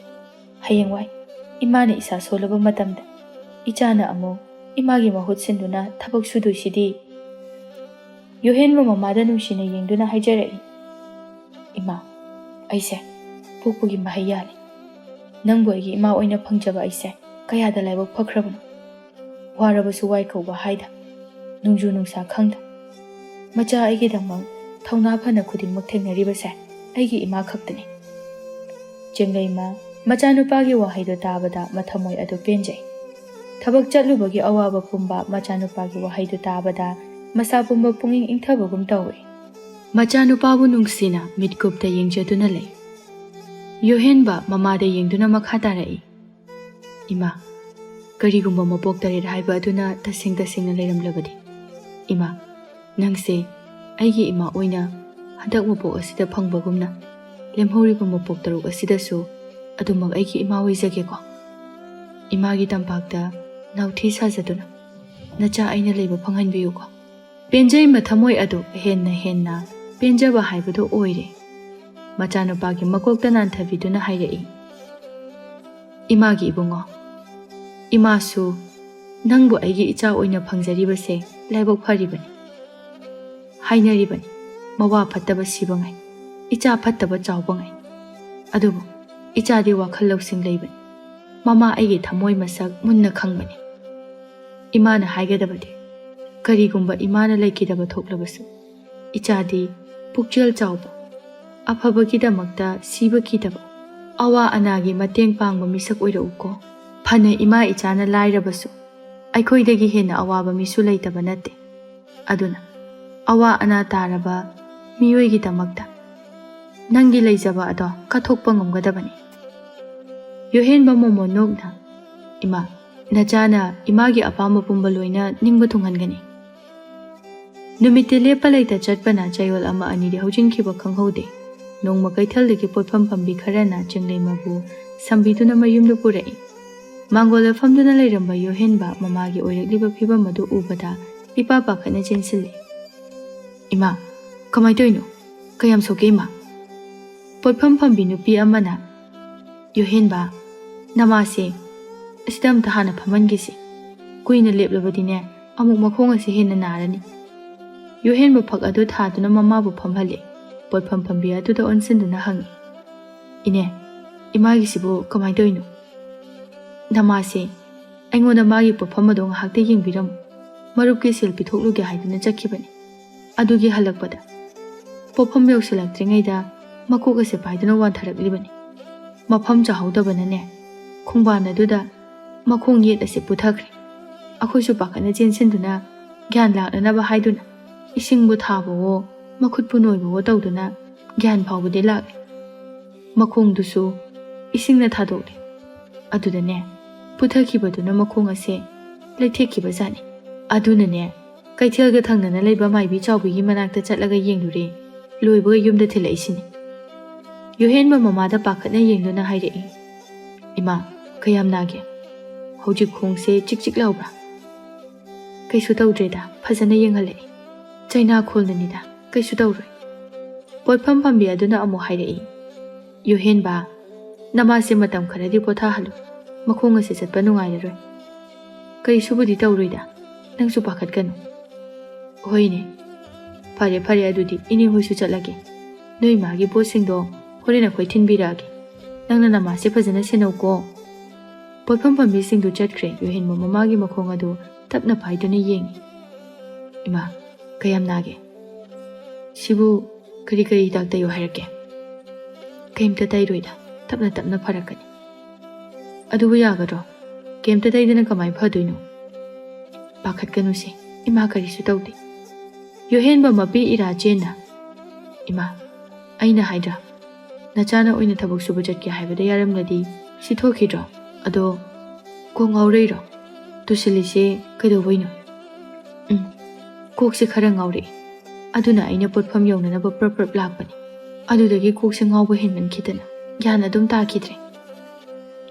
ꯍꯌꯦꯡꯋꯥꯏ ꯏꯃꯥꯅ ꯏꯁꯥ ꯁꯣꯜꯂꯕ ꯃꯇꯝꯗ ꯏꯆꯥꯅ ꯑꯃꯨꯛ ꯏꯃꯥꯒꯤ ꯃꯍꯨꯠ ꯁꯤꯟꯗꯨꯅ ꯊꯕꯛ ꯁꯨꯗꯣꯏꯁꯤꯗꯤ꯫ ꯌꯣꯍꯦꯟꯕ ꯃꯃꯥꯗ ꯅꯨꯡꯁꯤꯅ ꯌꯦꯡꯗꯨꯅ ꯍꯥꯏꯖꯔꯛꯏ, ꯏꯃꯥ, ꯑꯩꯁꯦ ꯄꯣꯛꯄꯒꯤ ꯃꯍꯩ ꯌꯥꯜꯂꯤ꯫ ꯅꯪꯕꯨ ꯑꯩꯒꯤ ꯏꯃꯥ ꯑꯣꯏꯅ ꯐꯪꯖꯕ ꯑꯩꯁꯦ ꯀꯌꯥꯗ ꯂꯥꯏꯕꯛ ꯐꯈ꯭ꯔꯕꯅꯣ꯫ ꯋꯥꯔꯕꯁꯨ ꯋꯥꯏ ꯀꯧꯕ ꯍꯥꯏꯗ, ꯅꯣꯡꯖꯨ ꯅꯨꯡꯁꯥ ꯈꯪꯗ ꯃꯆꯥ ꯑꯩꯒꯤꯗꯃꯛ ꯊꯧꯅꯥ ꯐꯅ ꯈꯨꯗꯤꯡꯃꯛ ꯊꯦꯡꯅꯔꯤꯕꯁꯦ ꯑꯩꯒꯤ ꯏꯃꯥ ꯈꯛꯇꯅꯤ꯫ ꯆꯤꯡꯂꯩꯃ ꯃꯆꯥꯅꯨꯄꯥꯒꯤ ꯋꯥꯍꯩꯗꯣ ꯇꯥꯕꯗ ꯃꯊꯃꯣꯏ ꯑꯗꯨ ꯄꯦꯟꯖꯩ꯫ ꯊꯕꯛ ꯆꯠꯂꯨꯕꯒꯤ ꯑꯋꯥꯕ ꯄꯨꯝꯕ ꯃꯆꯥꯅꯨꯄꯥꯒꯤ ꯋꯥꯍꯩꯗꯨ ꯇꯥꯕꯗ ꯃꯁꯥ ꯄꯨꯝꯕ ꯄꯨꯛꯅꯤꯡ ꯏꯪꯊꯕꯒꯨꯝ ꯇꯧꯏ꯫ ꯃꯆꯥꯅꯨꯄꯥꯕꯨ ꯅꯨꯡꯁꯤꯅ ꯃꯤꯠꯀꯨꯞꯇ ꯌꯦꯡꯖꯗꯨꯅ ꯂꯩ꯫ ꯌꯣꯍꯦꯟꯕ ꯃꯃꯥꯗ ꯌꯦꯡꯗꯨꯅ ꯃꯈꯥ ꯇꯥꯔꯛꯏ, ꯏꯃꯥ, ꯀꯔꯤꯒꯨꯝꯕ ꯃꯄꯣꯛ ꯇꯔꯦꯠ ꯍꯥꯏꯕ ꯑꯗꯨꯅ ꯇꯁꯦꯡ ꯇꯁꯦꯡꯅ ꯂꯩꯔꯝꯂꯕꯗꯤ, ꯏꯃꯥ, ꯅꯪꯁꯦ ꯑꯩꯒꯤ ꯏꯃꯥ ꯑꯣꯏꯅ ꯍꯟꯗꯛ ꯃꯄꯣꯛ ꯑꯁꯤꯗ ꯐꯪꯕꯒꯨꯝꯅ ꯂꯦꯝꯍꯧꯔꯤꯕ ꯃꯄꯣꯛ ꯇꯔꯨꯛ ꯑꯁꯤꯗꯁꯨ ꯑꯗꯨꯃꯛ ꯑꯩꯒꯤ ꯏꯃꯥ ꯑꯣꯏꯖꯒꯦꯀꯣ꯫ ꯏꯃꯥꯒꯤ ꯇꯝꯄꯥꯛꯇ ꯅꯥꯎꯊꯤ ꯁꯥꯖꯗꯨꯅ ꯅꯆꯥ ꯑꯩꯅ ꯂꯩꯕ ꯐꯪꯍꯟꯕꯤꯌꯨꯀꯣ꯫ ꯄꯦꯟꯖꯩ ꯃꯊꯃꯣꯏ ꯑꯗꯨ ꯍꯦꯟꯅ ꯍꯦꯟꯅ ꯄꯦꯟꯖꯕ ꯍꯥꯏꯕꯗꯨ ꯑꯣꯏꯔꯦ꯫ ꯃꯆꯥꯅꯨꯄꯥꯒꯤ ꯃꯀꯣꯛꯇ ꯅꯥꯟꯊꯕꯤꯗꯨꯅ ꯍꯥꯏꯔꯛꯏ, ꯏꯃꯥꯒꯤ ꯏꯕꯨꯡꯉꯣ, ꯏꯃꯥꯁꯨ ꯅꯪꯕꯨ ꯑꯩꯒꯤ ꯏꯆꯥ ꯑꯣꯏꯅ ꯐꯪꯖꯔꯤꯕꯁꯦ ꯂꯥꯏꯕꯛ ꯐꯔꯤꯕꯅꯤ꯫ ꯍꯥꯏꯅꯔꯤꯕꯅꯤ, ꯃꯋꯥ ꯐꯠꯇꯕ ꯁꯤꯕꯉꯩ, ꯏꯆꯥ ꯐꯠꯇꯕ ꯆꯥꯎꯕꯉꯩ꯫ ꯑꯗꯨꯕꯨ ꯏꯆꯥꯗꯤ ꯋꯥꯈꯜ ꯂꯧꯁꯤꯡ ꯂꯩꯕꯅꯤ, ꯃꯃꯥ ꯑꯩꯒꯤ ꯊꯃꯣꯏ ꯃꯁꯛ ꯃꯨꯟꯅ ꯈꯪꯕꯅꯤ꯫ ꯏꯃꯥꯅ ꯍꯥꯏꯒꯗꯕꯗꯤ, ꯀꯔꯤꯒꯨꯝꯕ ꯏꯃꯥꯅ ꯂꯩꯈꯤꯗꯕ ꯊꯣꯛꯂꯕꯁꯨ ꯏꯆꯥꯗꯤ ꯄꯨꯛꯆꯦꯜ ꯆꯥꯎꯕ, ꯑꯐꯕꯒꯤꯗꯃꯛꯇ ꯁꯤꯕ ꯀꯤꯗꯕ, ꯑꯋꯥ ꯑꯅꯥꯒꯤ ꯃꯇꯦꯡ ꯄꯥꯡꯕ ꯃꯤꯁꯛ ꯑꯣꯏꯔꯛꯎꯀꯣ꯫ ꯐꯅ ꯏꯃꯥ ꯏꯆꯥꯅ ꯂꯥꯏꯔꯕꯁꯨ ꯑꯩꯈꯣꯏꯗꯒꯤ ꯍꯦꯟꯅ ꯑꯋꯥꯕ ꯃꯤꯁꯨ ꯂꯩꯇꯕ ꯅꯠꯇꯦ꯫ ꯑꯗꯨꯅ ꯑꯋꯥ ꯑꯅꯥ ꯇꯥꯔꯕ ꯃꯤꯑꯣꯏꯒꯤꯗꯃꯛꯇ ꯅꯪꯒꯤ ꯂꯩꯖꯕ ꯑꯗꯣ ꯀꯠꯊꯣꯛꯄ ꯉꯝꯒꯗꯕꯅꯤ꯫ ꯌꯣꯍꯦꯟꯕ ꯃꯣꯃꯣ ꯅꯣꯛꯅ, ꯏꯃꯥ, ꯅꯆꯥꯅ ꯏꯃꯥꯒꯤ ꯑꯄꯥꯝꯕ ꯄꯨꯝꯕ ꯂꯣꯏꯅ ꯅꯤꯡꯕ ꯊꯨꯡꯍꯟꯒꯅꯤ꯫ ꯅꯨꯃꯤꯠꯇꯤ ꯂꯦꯞꯄ ꯂꯩꯇ ꯆꯠꯄꯅ ꯆꯌꯣꯜ ꯑꯃ ꯑꯅꯤꯗꯤ ꯍꯧꯖꯤꯟꯈꯤꯕ ꯈꯪꯍꯧꯗꯦ꯫ ꯅꯣꯡꯃ ꯀꯩꯊꯦꯜꯗꯒꯤ ꯄꯣꯠꯐꯝ ꯐꯝꯕꯤ ꯈꯔꯅ ꯆꯤꯡꯂꯩꯃꯕꯨ ꯁꯝꯕꯤꯗꯨꯅ ꯃꯌꯨꯝꯗ ꯄꯨꯔꯛꯏ꯫ ꯃꯥꯡꯒꯣꯜꯗ ꯐꯝꯗꯨꯅ ꯂꯩꯔꯝꯕ ꯌꯣꯍꯦꯟꯕ ꯃꯃꯥꯒꯤ ꯑꯣꯏꯔꯛꯂꯤꯕ ꯐꯤꯕꯝ ꯑꯗꯨ ꯎꯕꯗ ꯏꯄꯥ ꯄꯥꯈꯠꯅ ꯆꯦꯟꯁꯤꯜꯂꯤ꯫ ꯏꯃꯥ, ꯀꯃꯥꯏ ꯇꯧꯔꯤꯅꯣ? ꯀꯌꯥꯝ ꯁꯣꯛꯀꯦ ꯏꯃꯥ? ꯄꯣꯠꯐꯝ ꯐꯝꯕꯤ ꯅꯨꯄꯤ ꯑꯃꯅ, ꯌꯣꯍꯦꯟꯕ, ꯅꯃꯥꯁꯦ ꯑꯁꯤꯗ ꯑꯝꯇ ꯍꯥꯟꯅ ꯐꯝꯍꯟꯈꯤꯁꯤ꯫ ꯀꯨꯏꯅ ꯂꯦꯞꯂꯕꯗꯤꯅꯦ ꯑꯃꯨꯛ ꯃꯈꯣꯡ ꯑꯁꯤ ꯍꯦꯟꯅ ꯅꯥꯔꯅꯤ꯫ ꯌꯣꯍꯦꯟꯕ ꯐꯛ ꯑꯗꯨ ꯊꯥꯗꯨꯅ ꯃꯃꯥꯕꯨ ꯐꯝꯍꯜꯂꯤ꯫ ꯄꯣꯠꯐꯝ ꯐꯝꯕꯤ ꯑꯗꯨꯗ ꯑꯣꯟꯁꯤꯟꯗꯨꯅ ꯍꯪꯉꯤ, ꯏꯅꯦ, ꯏꯃꯥꯒꯤꯁꯤꯕꯨ ꯀꯃꯥꯏꯅ ꯇꯧꯔꯤꯅꯣ? ꯅꯃꯥꯁꯦ ꯑꯩꯉꯣꯟꯗ ꯃꯥꯒꯤ ꯄꯣꯠꯐꯝ ꯑꯗꯣ ꯉꯥꯏꯍꯥꯛꯇ ꯌꯦꯡꯕꯤꯔꯝꯃꯨ, ꯃꯔꯨꯞꯀꯤ ꯁꯦꯜ ꯄꯤꯊꯣꯛꯂꯨꯒꯦ ꯍꯥꯏꯗꯨꯅ ꯆꯠꯈꯤꯕꯅꯤ꯫ ꯑꯗꯨꯒꯤ ꯍꯜꯂꯛꯄꯗ ꯄꯣꯠꯐꯝ ꯌꯧꯁꯤꯜꯂꯛꯇ꯭ꯔꯤꯉꯩꯗ ꯃꯀꯣꯛ ꯑꯁꯤ ꯄꯥꯏꯗꯨꯅ ꯋꯥꯟꯊꯔꯛꯂꯤꯕꯅꯤ꯫ ꯃꯐꯝ ꯆꯥꯍꯧꯗꯕꯅꯅꯦ ꯈꯣꯡꯕꯥꯟ ꯑꯗꯨꯗ ꯃꯈꯣꯡ ꯌꯦꯠ ꯑꯁꯤ ꯄꯨꯊꯈ꯭ꯔꯦ꯫ ꯑꯩꯈꯣꯏꯁꯨ ꯄꯥꯈꯠꯅ ꯆꯦꯟꯁꯤꯟꯗꯨꯅ ꯒ꯭ꯌꯥꯟ ꯂꯥꯛꯅꯅꯕ ꯍꯥꯏꯗꯨꯅ ꯏꯁꯤꯡꯕꯨ ꯊꯥꯕꯋꯣ ꯃꯈꯨꯠꯄꯨ ꯅꯣꯏꯕꯋꯣ ꯇꯧꯗꯨꯅ ꯒ꯭ꯌꯥꯟ ꯐꯥꯎꯕꯗꯤ ꯂꯥꯛꯂꯦ꯫ ꯃꯈꯣꯡꯗꯨꯁꯨ ꯏꯁꯤꯡꯅ ꯊꯥꯗꯣꯛꯂꯦ꯫ ꯑꯗꯨꯗꯅꯦ ꯄꯨꯊꯈꯤꯕꯗꯨꯅ ꯃꯈꯣꯡ ꯑꯁꯦ ꯂꯩꯊꯦꯛꯈꯤꯕꯖꯥꯠꯅꯤ꯫ ꯑꯗꯨꯅꯅꯦ ꯀꯩꯊꯦꯜꯒ ꯊꯪꯅꯅ ꯂꯩꯕ ꯃꯥꯏꯕꯤ ꯆꯥꯎꯕꯤꯒꯤ ꯃꯅꯥꯛꯇ ꯆꯠꯂꯒ ꯌꯦꯡꯂꯨꯔꯦ, ꯂꯣꯏꯕꯒ ꯌꯨꯝꯗ ꯊꯤꯜꯂꯛꯏꯁꯤꯅꯤ꯫ ꯌꯣꯍꯦꯟꯕ ꯃꯃꯥꯗ ꯄꯥꯈꯠꯅ ꯌꯦꯡꯗꯨꯅ ꯍꯥꯏꯔꯛꯏ, ꯏꯃꯥ, ꯀꯌꯥꯝ ꯅꯥꯒꯦ? ꯍꯧꯖꯤꯛ ꯈꯣꯡꯁꯦ ꯆꯤꯛ ꯆꯤꯛ ꯂꯥꯎꯕ꯭ꯔꯥ? ꯀꯩꯁꯨ ꯇꯧꯗ꯭ꯔꯦꯗ, ꯐꯖꯅ ꯌꯦꯡꯍꯜꯂꯛꯏ꯫ ꯆꯩꯅꯥꯈꯣꯜꯅꯅꯤꯗ, ꯀꯩꯁꯨ ꯇꯧꯔꯣꯏ꯫ ꯄꯣꯠꯐꯝ ꯐꯝꯕꯤ ꯑꯗꯨꯅ ꯑꯃꯨꯛ ꯍꯥꯏꯔꯛꯏ, ꯌꯣꯍꯦꯟꯕ, ꯅꯃꯥꯁꯦ ꯃꯇꯝ ꯈꯔꯗꯤ ꯄꯣꯊꯥꯍꯜꯂꯨ, ꯃꯈꯣꯡ ꯑꯁꯤ ꯆꯠꯄ ꯅꯨꯡꯉꯥꯏꯔꯔꯣꯏ꯫ ꯀꯔꯤꯁꯨꯕꯨꯗꯤ ꯇꯧꯔꯣꯏꯗ, ꯅꯪꯁꯨ ꯄꯥꯈꯠꯀꯅꯨ꯫ ꯍꯣꯏꯅꯦ, ꯐꯔꯦ ꯐꯔꯦ, ꯑꯗꯨꯗꯤ ꯏꯅꯦ ꯍꯣꯏꯁꯨ ꯆꯠꯂꯒꯦ꯫ ꯅꯣꯏ ꯏꯃꯥꯒꯤ ꯄꯣꯠꯁꯤꯡꯗꯣ ꯍꯣꯔꯦꯟ ꯑꯩꯈꯣꯏ ꯊꯤꯟꯕꯤꯔꯛꯑꯒꯦ꯫ ꯅꯪꯅ ꯅꯃꯥꯁꯦ ꯐꯖꯅ ꯁꯦꯟꯅꯧꯀꯣ꯫ ꯄꯣꯠꯐꯝ ꯐꯝꯕꯤꯁꯤꯡꯗꯨ ꯆꯠꯈ꯭ꯔꯦ꯫ ꯌꯣꯍꯦꯟꯕ ꯃꯃꯥꯒꯤ ꯃꯈꯣꯡ ꯑꯗꯨ ꯇꯞꯅ ꯄꯥꯏꯗꯨꯅ ꯌꯦꯡꯉꯤ꯫ ꯏꯃꯥ, ꯀꯌꯥꯝ ꯅꯥꯒꯦ? ꯁꯤꯕꯨ ꯀꯔꯤ ꯍꯤꯗꯥꯛ ꯇꯩꯌꯣ ꯍꯥꯏꯔꯛꯀꯦ? ꯀꯩꯝꯇ ꯇꯩꯔꯣꯏꯗ, ꯇꯞꯅ ꯇꯞꯅ ꯐꯔꯛꯀꯅꯤ꯫ ꯑꯗꯨꯕꯨ ꯌꯥꯒꯗ꯭ꯔꯣ? ꯀꯩꯝꯇ ꯇꯩꯗꯅ ꯀꯃꯥꯏꯅ ꯐꯗꯣꯏꯅꯣ? ꯄꯥꯈꯠꯀꯅꯨꯁꯦ, ꯏꯃꯥ ꯀꯔꯤꯁꯨ ꯇꯧꯗꯦ꯫ ꯌꯣꯍꯦꯟꯕ ꯃꯄꯤ ꯏꯔꯥ ꯆꯦꯟꯅ, ꯏꯃꯥ, ꯑꯩꯅ ꯍꯥꯏꯗ꯭ꯔꯥ, ꯅꯆꯥꯅ ꯑꯣꯏꯅ ꯊꯕꯛ ꯁꯨꯕ ꯆꯠꯀꯦ ꯍꯥꯏꯕꯗ ꯌꯥꯔꯝꯂꯗꯤ ꯁꯤ ꯊꯣꯛꯈꯤꯗ꯭ꯔꯣ? ꯑꯗꯣ ꯀꯣꯛ ꯉꯥꯎꯔꯩꯔꯣ? ꯇꯨꯁꯤꯜꯂꯤꯁꯦ ꯀꯩꯗꯧꯕꯩꯅꯣ? ꯀꯣꯛꯁꯦ ꯈꯔ ꯉꯥꯎꯔꯛꯏ. ꯑꯗꯨꯅ ꯑꯩꯅ ꯄꯣꯠꯐꯝ ꯌꯧꯅꯅꯕ ꯄ꯭ꯔꯞ ꯂꯥꯛꯄꯅꯤ. ꯑꯗꯨꯗꯒꯤ ꯀꯣꯛꯁꯦ ꯉꯥꯎꯕ ꯍꯦꯟꯃꯟꯈꯤꯗꯅ ꯒ꯭ꯌꯥꯟ ꯑꯗꯨꯝ ꯇꯥꯈꯤꯗ꯭ꯔꯦ꯫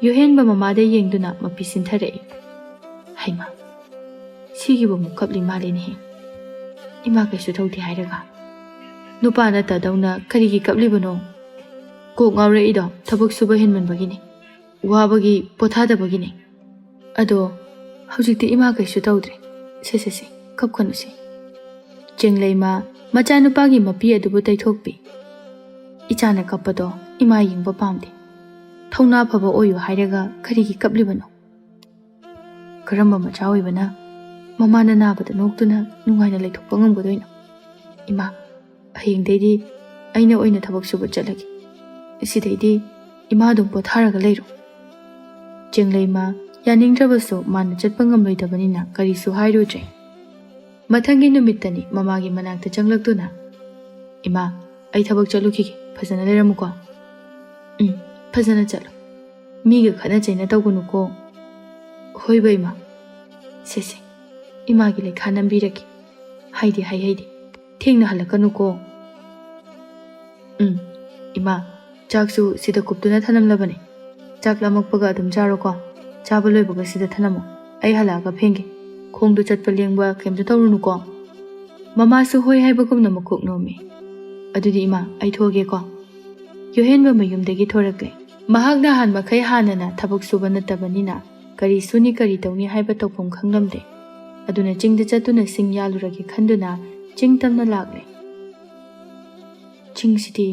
ꯌꯣꯍꯦꯟꯕ ꯃꯃꯥꯗ ꯌꯦꯡꯗꯨꯅ ꯃꯄꯤ ꯁꯤꯟꯊꯔꯛꯏ꯫ ꯍꯩꯃꯥ, ꯁꯤꯒꯤꯕꯨ ꯑꯃꯨꯛ ꯀꯞꯂꯤ ꯃꯥꯜꯂꯦꯅꯦꯍꯦ꯫ ꯏꯃꯥ ꯀꯩꯁꯨ ꯇꯧꯗꯦ ꯍꯥꯏꯔꯒ ꯅꯨꯄꯥ ꯅꯠꯇꯗꯧꯅ ꯀꯔꯤꯒꯤ ꯀꯞꯂꯤꯕꯅꯣ? ꯀꯣꯛ ꯉꯥꯎꯔꯛꯏꯗꯣ ꯊꯕꯛ ꯁꯨꯕ ꯍꯦꯟꯃꯟꯕꯒꯤꯅꯤ, ꯋꯥꯕꯒꯤ ꯄꯣꯊꯥꯗꯕꯒꯤꯅꯤ꯫ ꯑꯗꯣ ꯍꯧꯖꯤꯛꯇꯤ ꯏꯃꯥ ꯀꯩꯁꯨ ꯇꯧꯗ꯭ꯔꯦ. ꯁꯦ ꯀꯞꯀꯅꯨꯁꯦ꯫ ꯆꯦꯡꯂꯩꯃ ꯃꯆꯥꯅꯨꯄꯥꯒꯤ ꯃꯄꯤ ꯑꯗꯨꯕꯨ ꯇꯩꯊꯣꯛꯄꯤ꯫ ꯏꯆꯥꯅ ꯀꯞꯄꯗꯣ ꯏꯃꯥ ꯌꯦꯡꯕ ꯄꯥꯝꯗꯦ. ꯊꯧꯅꯥ ꯐꯕ ꯑꯣꯏꯌꯨ ꯍꯥꯏꯔꯒ ꯀꯔꯤꯒꯤ ꯀꯞꯂꯤꯕꯅꯣ? ꯀꯔꯝꯕ ꯃꯆꯥ ꯑꯣꯏꯕꯅ ꯃꯃꯥꯅ ꯅꯥꯕꯗ ꯅꯣꯛꯇꯨꯅ ꯅꯨꯡꯉꯥꯏꯅ ꯂꯩꯊꯣꯛꯄ ꯉꯝꯒꯗꯣꯏꯅꯣ? ꯏꯃꯥ, ꯍꯌꯦꯡꯗꯩꯗꯤ ꯑꯩꯅ ꯑꯣꯏꯅ ꯊꯕꯛ ꯁꯨꯕ ꯆꯠꯂꯒꯦ. ꯁꯤꯗꯩꯗꯤ ꯏꯃꯥ ꯑꯗꯨꯝ ꯄꯣꯊꯥꯔꯒ ꯂꯩꯔꯣ. ꯆꯦꯡꯂꯩꯃ ꯌꯥꯅꯤꯡꯗ꯭ꯔꯕꯁꯨ ꯃꯥꯅ ꯆꯠꯄ ꯉꯝꯂꯣꯏꯗꯕꯅꯤꯅ ꯀꯔꯤꯁꯨ ꯍꯥꯏꯔꯨꯗ꯭ꯔꯦ. ꯃꯊꯪꯒꯤ ꯅꯨꯃꯤꯠꯇꯅꯤ ꯃꯃꯥꯒꯤ ꯃꯅꯥꯛꯇ ꯆꯪꯂꯛꯇꯨꯅ, ꯏꯃꯥ, ꯑꯩ ꯊꯕꯛ ꯆꯠꯂꯨꯈꯤꯒꯦ. ꯐꯖꯅ ꯂꯩꯔꯝꯃꯨꯀꯣ. ꯐꯖꯅ ꯆꯠꯂꯣ. ꯃꯤꯒ ꯈꯠꯅ ꯆꯩꯅ ꯇꯧꯒꯅꯨꯀꯣ. ꯍꯣꯏꯕ ꯏꯃꯥ. ꯁꯦ ꯏꯃꯥꯒꯤ ꯂꯩꯈꯥ ꯅꯝꯕꯤꯔꯒꯦ. ꯍꯩꯗꯦ. ꯊꯦꯡꯅ ꯍꯜꯂꯛꯀꯅꯨꯀꯣ. ꯏꯃꯥ, ꯆꯥꯛꯁꯨ ꯁꯤꯗ ꯀꯨꯞꯇꯨꯅ ꯊꯅꯝꯂꯕꯅꯦ. ꯆꯥꯛ ꯂꯥꯝꯃꯛꯄꯒ ꯑꯗꯨꯝ ꯆꯥꯔꯣꯀꯣ. ꯆꯥꯕ ꯂꯣꯏꯕꯒ ꯁꯤꯗ ꯊꯅꯝꯃꯣ. ꯑꯩ ꯍꯜꯂꯛꯑꯒ ꯐꯦꯡꯒꯦ. ꯈꯣꯡꯗꯨ ꯆꯠꯄ ꯂꯦꯡꯕ ꯀꯩꯝꯇ ꯇꯧꯔꯨꯅꯨꯀꯣ. ꯃꯃꯥꯁꯨ ꯍꯣꯏ ꯍꯥꯏꯕꯒꯨꯝꯅ ꯃꯀꯣꯛ ꯅꯣꯝꯃꯤ. ꯑꯗꯨꯗꯤ ꯏꯃꯥ, ꯑꯩ ꯊꯣꯛꯑꯒꯦꯀꯣ. ꯌꯣꯍꯦꯟꯕ ꯃꯌꯨꯝꯗꯒꯤ ꯊꯣꯔꯛꯂꯦ. ꯃꯍꯥꯛ ꯅꯍꯥꯟꯃꯈꯩ ꯍꯥꯟꯅꯅ ꯊꯕꯛ ꯁꯨꯕ ꯅꯠꯇꯕꯅꯤꯅ ꯀꯔꯤ ꯁꯨꯅꯤ ꯀꯔꯤ ꯇꯧꯅꯤ ꯍꯥꯏꯕ ꯇꯧꯐꯝ ꯈꯪꯂꯝꯗꯦ. ꯑꯗꯨꯅ ꯆꯤꯡꯗ ꯆꯠꯇꯨꯅ ꯁꯤꯡ ꯌꯥꯜꯂꯨꯔꯒꯦ ꯈꯟꯗꯨꯅ ꯆꯤꯡ ꯇꯝꯅ ꯂꯥꯛꯂꯦ. ꯆꯤꯡꯁꯤꯗꯤ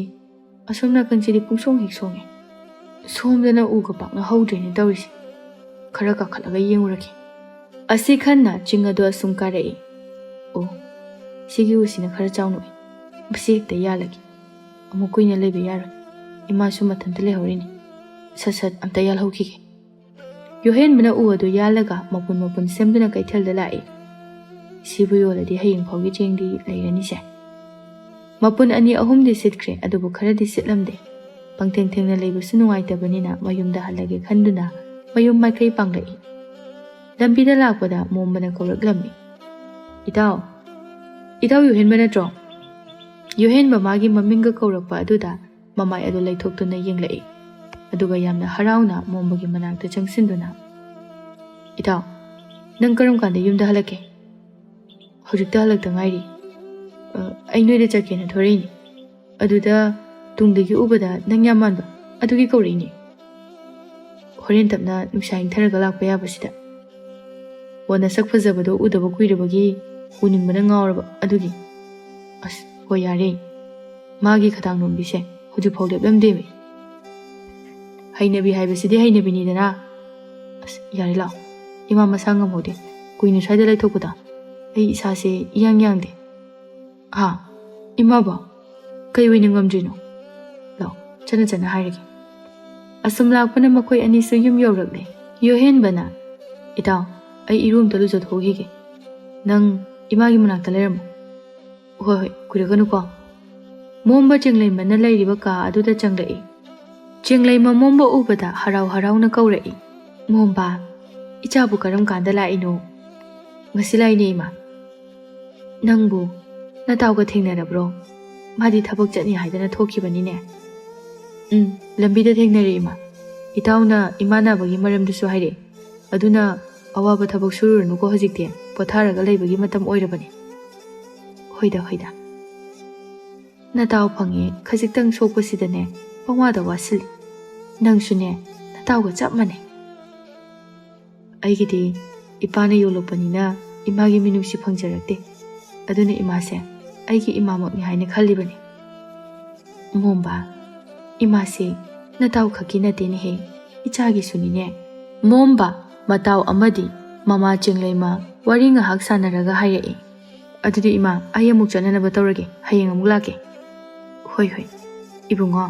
ꯑꯁꯣꯝ ꯅꯥꯀꯟꯁꯤꯗꯤ ꯄꯨꯡꯁꯣꯡ ꯍꯦꯛ ꯁꯣꯡꯉꯦ. ꯁꯣꯝꯗꯅ ꯎꯒ ꯄꯥꯛꯅ ꯍꯧꯗ꯭ꯔꯦꯅꯦ ꯇꯧꯔꯤꯁꯦ. ꯈꯔ ꯀꯥꯈꯠꯂꯒ ꯌꯦꯡꯉꯨꯔꯒꯦ. ꯑꯁꯤ ꯈꯟꯅ ꯆꯤꯡ ꯑꯗꯨ ꯑꯁꯨꯝ ꯀꯥꯔꯛꯏ. ꯑꯣ, ꯁꯤꯒꯤ ꯎꯁꯤꯅ ꯈꯔ ꯆꯥꯎꯅ ꯎꯏ. ꯃꯁꯤ ꯍꯦꯛꯇ ꯌꯥꯜꯂꯒꯦ. ꯑꯃꯨꯛ ꯀꯨꯏꯅ ꯂꯩꯕ ꯌꯥꯔꯣꯏ. ꯏꯃꯥꯁꯨ ꯃꯊꯟꯇ ꯂꯩꯍꯧꯔꯤꯅꯤ. ꯁꯠ ꯑꯝꯇ ꯌꯥꯜꯍꯧꯈꯤꯒꯦ. ꯌꯣꯍꯦꯟꯕꯅ ꯎ ꯑꯗꯨ ꯌꯥꯜꯂꯒ ꯃꯄꯨꯟ ꯁꯦꯝꯗꯨꯅ ꯀꯩꯊꯦꯜꯗ ꯂꯥꯛꯏ. ꯁꯤꯕꯨ ꯌꯣꯜꯂꯗꯤ ꯍꯌꯦꯡ ꯐꯥꯎꯒꯤ ꯆꯦꯡꯗꯤ ꯂꯩꯔꯅꯤꯁꯦ. ꯃꯄꯨꯟ 2-3ꯗꯤ ꯁꯤꯠꯈ꯭ꯔꯦ, ꯑꯗꯨꯕꯨ ꯈꯔꯗꯤ ꯁꯤꯠꯂꯝꯗꯦ. ꯄꯪꯊꯦꯡ ꯂꯩꯕꯁꯨ ꯅꯨꯡꯉꯥꯏꯇꯕꯅꯤꯅ ꯃꯌꯨꯝꯗ ꯍꯜꯂꯒꯦ ꯈꯟꯗꯨꯅ ꯃꯌꯨꯝ ꯃꯥꯏꯀꯩ ꯄꯥꯡꯂꯛꯏ. ꯂꯝꯕꯤꯗ ꯂꯥꯛꯄꯗ ꯃꯣꯝꯕꯅ ꯀꯧꯔꯛꯂꯝꯃꯤ. ꯏꯇꯥꯎ ꯌꯣꯍꯦꯟꯕ ꯅꯠꯇ꯭ꯔꯣ? ꯌꯣꯍꯦꯟꯕ ꯃꯥꯒꯤ ꯃꯃꯤꯡꯒ ꯀꯧꯔꯛꯄ ꯑꯗꯨꯗ ꯃꯃꯥꯏ ꯑꯗꯨ ꯂꯩꯊꯣꯛꯇꯨꯅ ꯌꯦꯡꯂꯛꯏ. ꯑꯗꯨꯒ ꯌꯥꯝꯅ ꯍꯔꯥꯎꯅ ꯃꯣꯝꯕꯒꯤ ꯃꯅꯥꯛꯇ ꯆꯪꯁꯤꯟꯗꯨꯅ, ꯏꯇꯥꯎ, ꯅꯪ ꯀꯔꯝ ꯀꯥꯟꯗ ꯌꯨꯝꯗ ꯍꯜꯂꯛꯀꯦ? ꯍꯧꯖꯤꯛꯇ ꯍꯜꯂꯛꯇ ꯉꯥꯏꯔꯤ. ꯑꯩ ꯅꯣꯏꯗ ꯆꯠꯀꯦꯅ ꯊꯣꯔꯛꯏꯅꯤ. ꯑꯗꯨꯗ ꯇꯨꯡꯗꯒꯤ ꯎꯕꯗ ꯅꯪ ꯌꯥꯝ ꯃꯥꯟꯕ, ꯑꯗꯨꯒꯤ ꯀꯧꯔꯛꯏꯅꯤ. ꯍꯣꯔꯦꯟ ꯇꯞꯅ ꯅꯨꯡꯁꯥ ꯏꯪꯊꯔꯒ ꯂꯥꯛꯄ ꯌꯥꯕꯁꯤꯗ. ꯅꯁꯛ ꯐꯖꯕꯗꯣ ꯎꯗꯕ ꯀꯨꯏꯔꯕꯒꯤ ꯎꯅꯤꯡꯕꯅ ꯉꯥꯎꯔꯕ, ꯑꯗꯨꯒꯤ. ꯑꯁ, ꯍꯣꯏ ꯌꯥꯔꯦ. ꯃꯥꯒꯤ ꯈꯗꯥꯡ ꯅꯣꯝꯕꯤꯁꯦ ꯍꯧꯖꯤꯛꯐꯥꯎ ꯂꯦꯞꯂꯝꯗꯦꯃꯤ. ꯍꯩꯅꯕꯤ ꯍꯥꯏꯕꯁꯤꯗꯤ ꯍꯩꯅꯕꯤꯅꯤꯗꯅ. ꯑꯁ, ꯌꯥꯔꯦ ꯂꯥꯛꯑꯣ. ꯏꯃꯥ ꯃꯁꯥ ꯉꯝꯍꯧꯗꯦ. ꯀꯨꯏꯅ ꯁ꯭ꯋꯥꯏꯗ ꯂꯩꯊꯣꯛꯄꯗ ꯑꯩ ꯏꯁꯥꯁꯦ ꯌꯥꯡꯗꯦ. ꯏꯃꯥꯕꯣ, ꯀꯩ ꯑꯣꯏꯅ ꯉꯝꯗ꯭ꯔꯤꯅꯣ? ꯂꯥꯛꯑꯣ, ꯆꯠꯅ ꯍꯥꯏꯔꯒꯦ. ꯑꯁꯨꯝ ꯂꯥꯛꯄꯅ ꯃꯈꯣꯏ ꯑꯅꯤꯁꯨ ꯌꯨꯝ ꯌꯧꯔꯛꯂꯦ. ꯌꯣꯍꯦꯟꯕꯅ, ꯏꯇꯥꯎ, ꯑꯩ ꯏꯔꯨ ꯑꯝꯇ ꯂꯨꯖꯊꯣꯛꯎꯈꯤꯒꯦ. ꯅꯪ ꯏꯃꯥꯒꯤ ꯃꯅꯥꯛꯇ ꯂꯩꯔꯝꯃꯣ. ꯍꯣꯏ, ꯀꯨꯏꯔꯛꯀꯅꯨꯀꯣ. ꯃꯣꯝꯕ ꯆꯦꯡꯂꯩꯃꯅ ꯂꯩꯔꯤꯕ ꯀꯥ ꯑꯗꯨꯗ ꯆꯪꯂꯛꯏ. ꯆꯦꯡꯂꯩꯃ ꯃꯣꯝꯕ ꯎꯕꯗ ꯍꯔꯥꯎꯅ ꯀꯧꯔꯛꯏ. ꯃꯣꯝꯕ, ꯏꯆꯥꯕꯨ ꯀꯔꯝ ꯀꯥꯟꯗ ꯂꯥꯛꯏꯅꯣ? ꯉꯁꯤ ꯂꯥꯛꯏꯅꯦ ꯏꯃꯥ. ꯅꯪꯕꯨ ꯅꯇꯥꯎꯒ ꯊꯦꯡꯅꯔꯕ꯭ꯔꯣ? ꯃꯥꯗꯤ ꯊꯕꯛ ꯆꯠꯅꯤ ꯍꯥꯏꯗꯅ ꯊꯣꯛꯈꯤꯕꯅꯤꯅꯦ. ꯂꯝꯕꯤꯗ ꯊꯦꯡꯅꯔꯦ ꯏꯃꯥ. ꯏꯇꯥꯎꯅ ꯏꯃꯥ ꯅꯥꯕꯒꯤ ꯃꯔꯝꯗꯨꯁꯨ ꯍꯥꯏꯔꯛꯑꯦ. ꯑꯗꯨꯅ ꯑꯋꯥꯕ ꯊꯕꯛ ꯁꯨꯔꯨꯔꯅꯨꯀꯣ, ꯍꯧꯖꯤꯛꯇꯤ ꯄꯣꯊꯥꯔꯒ ꯂꯩꯕꯒꯤ ꯃꯇꯝ ꯑꯣꯏꯔꯕꯅꯤ. ꯍꯣꯏꯗ. ꯅꯇꯥꯎ ꯐꯪꯉꯦ ꯈꯖꯤꯛꯇꯪ ꯁꯣꯛꯄꯁꯤꯗꯅꯦ ꯄꯪꯋꯥꯗ ꯋꯥꯁꯤꯜꯂꯤ. ꯅꯪꯁꯨꯅꯦ ꯅꯇꯥꯎꯒ ꯆꯞ ꯃꯥꯟꯅꯩ. ꯑꯩꯒꯤꯗꯤ ꯏꯄꯥꯅ ꯌꯣꯜꯂꯛꯄꯅꯤꯅ ꯏꯃꯥꯒꯤ ꯃꯤꯅꯨꯡꯁꯤ ꯐꯪꯖꯔꯛꯇꯦ. ꯑꯗꯨꯅ ꯏꯃꯥꯁꯦ ꯑꯩꯒꯤ ꯏꯃꯥꯃꯛꯅꯤ ꯍꯥꯏꯅ ꯈꯜꯂꯤꯕꯅꯤ. ꯃꯣꯝꯕ, ꯏꯃꯥꯁꯦ ꯅꯇꯥꯎ ꯈꯛꯀꯤ ꯅꯠꯇꯦꯅꯦꯍꯦ, ꯏꯆꯥꯒꯤꯁꯨꯅꯤꯅꯦ. ꯃꯣꯝꯕ ꯃꯇꯥꯎ ꯑꯃꯗꯤ ꯃꯃꯥ ꯆꯦꯡꯂꯩꯃ ꯋꯥꯔꯤ ꯉꯥꯏꯍꯥꯛ ꯁꯥꯟꯅꯔꯒ ꯍꯥꯏꯔꯛꯏ. ꯑꯗꯨꯗꯤ ꯏꯃꯥ, ꯑꯩ ꯑꯃꯨꯛ ꯆꯠꯅꯅꯕ ꯇꯧꯔꯒꯦ. ꯍꯌꯦꯡ ꯑꯃꯨꯛ ꯂꯥꯛꯀꯦ. ꯍꯣꯏ. ꯏꯕꯨꯡꯉꯣ,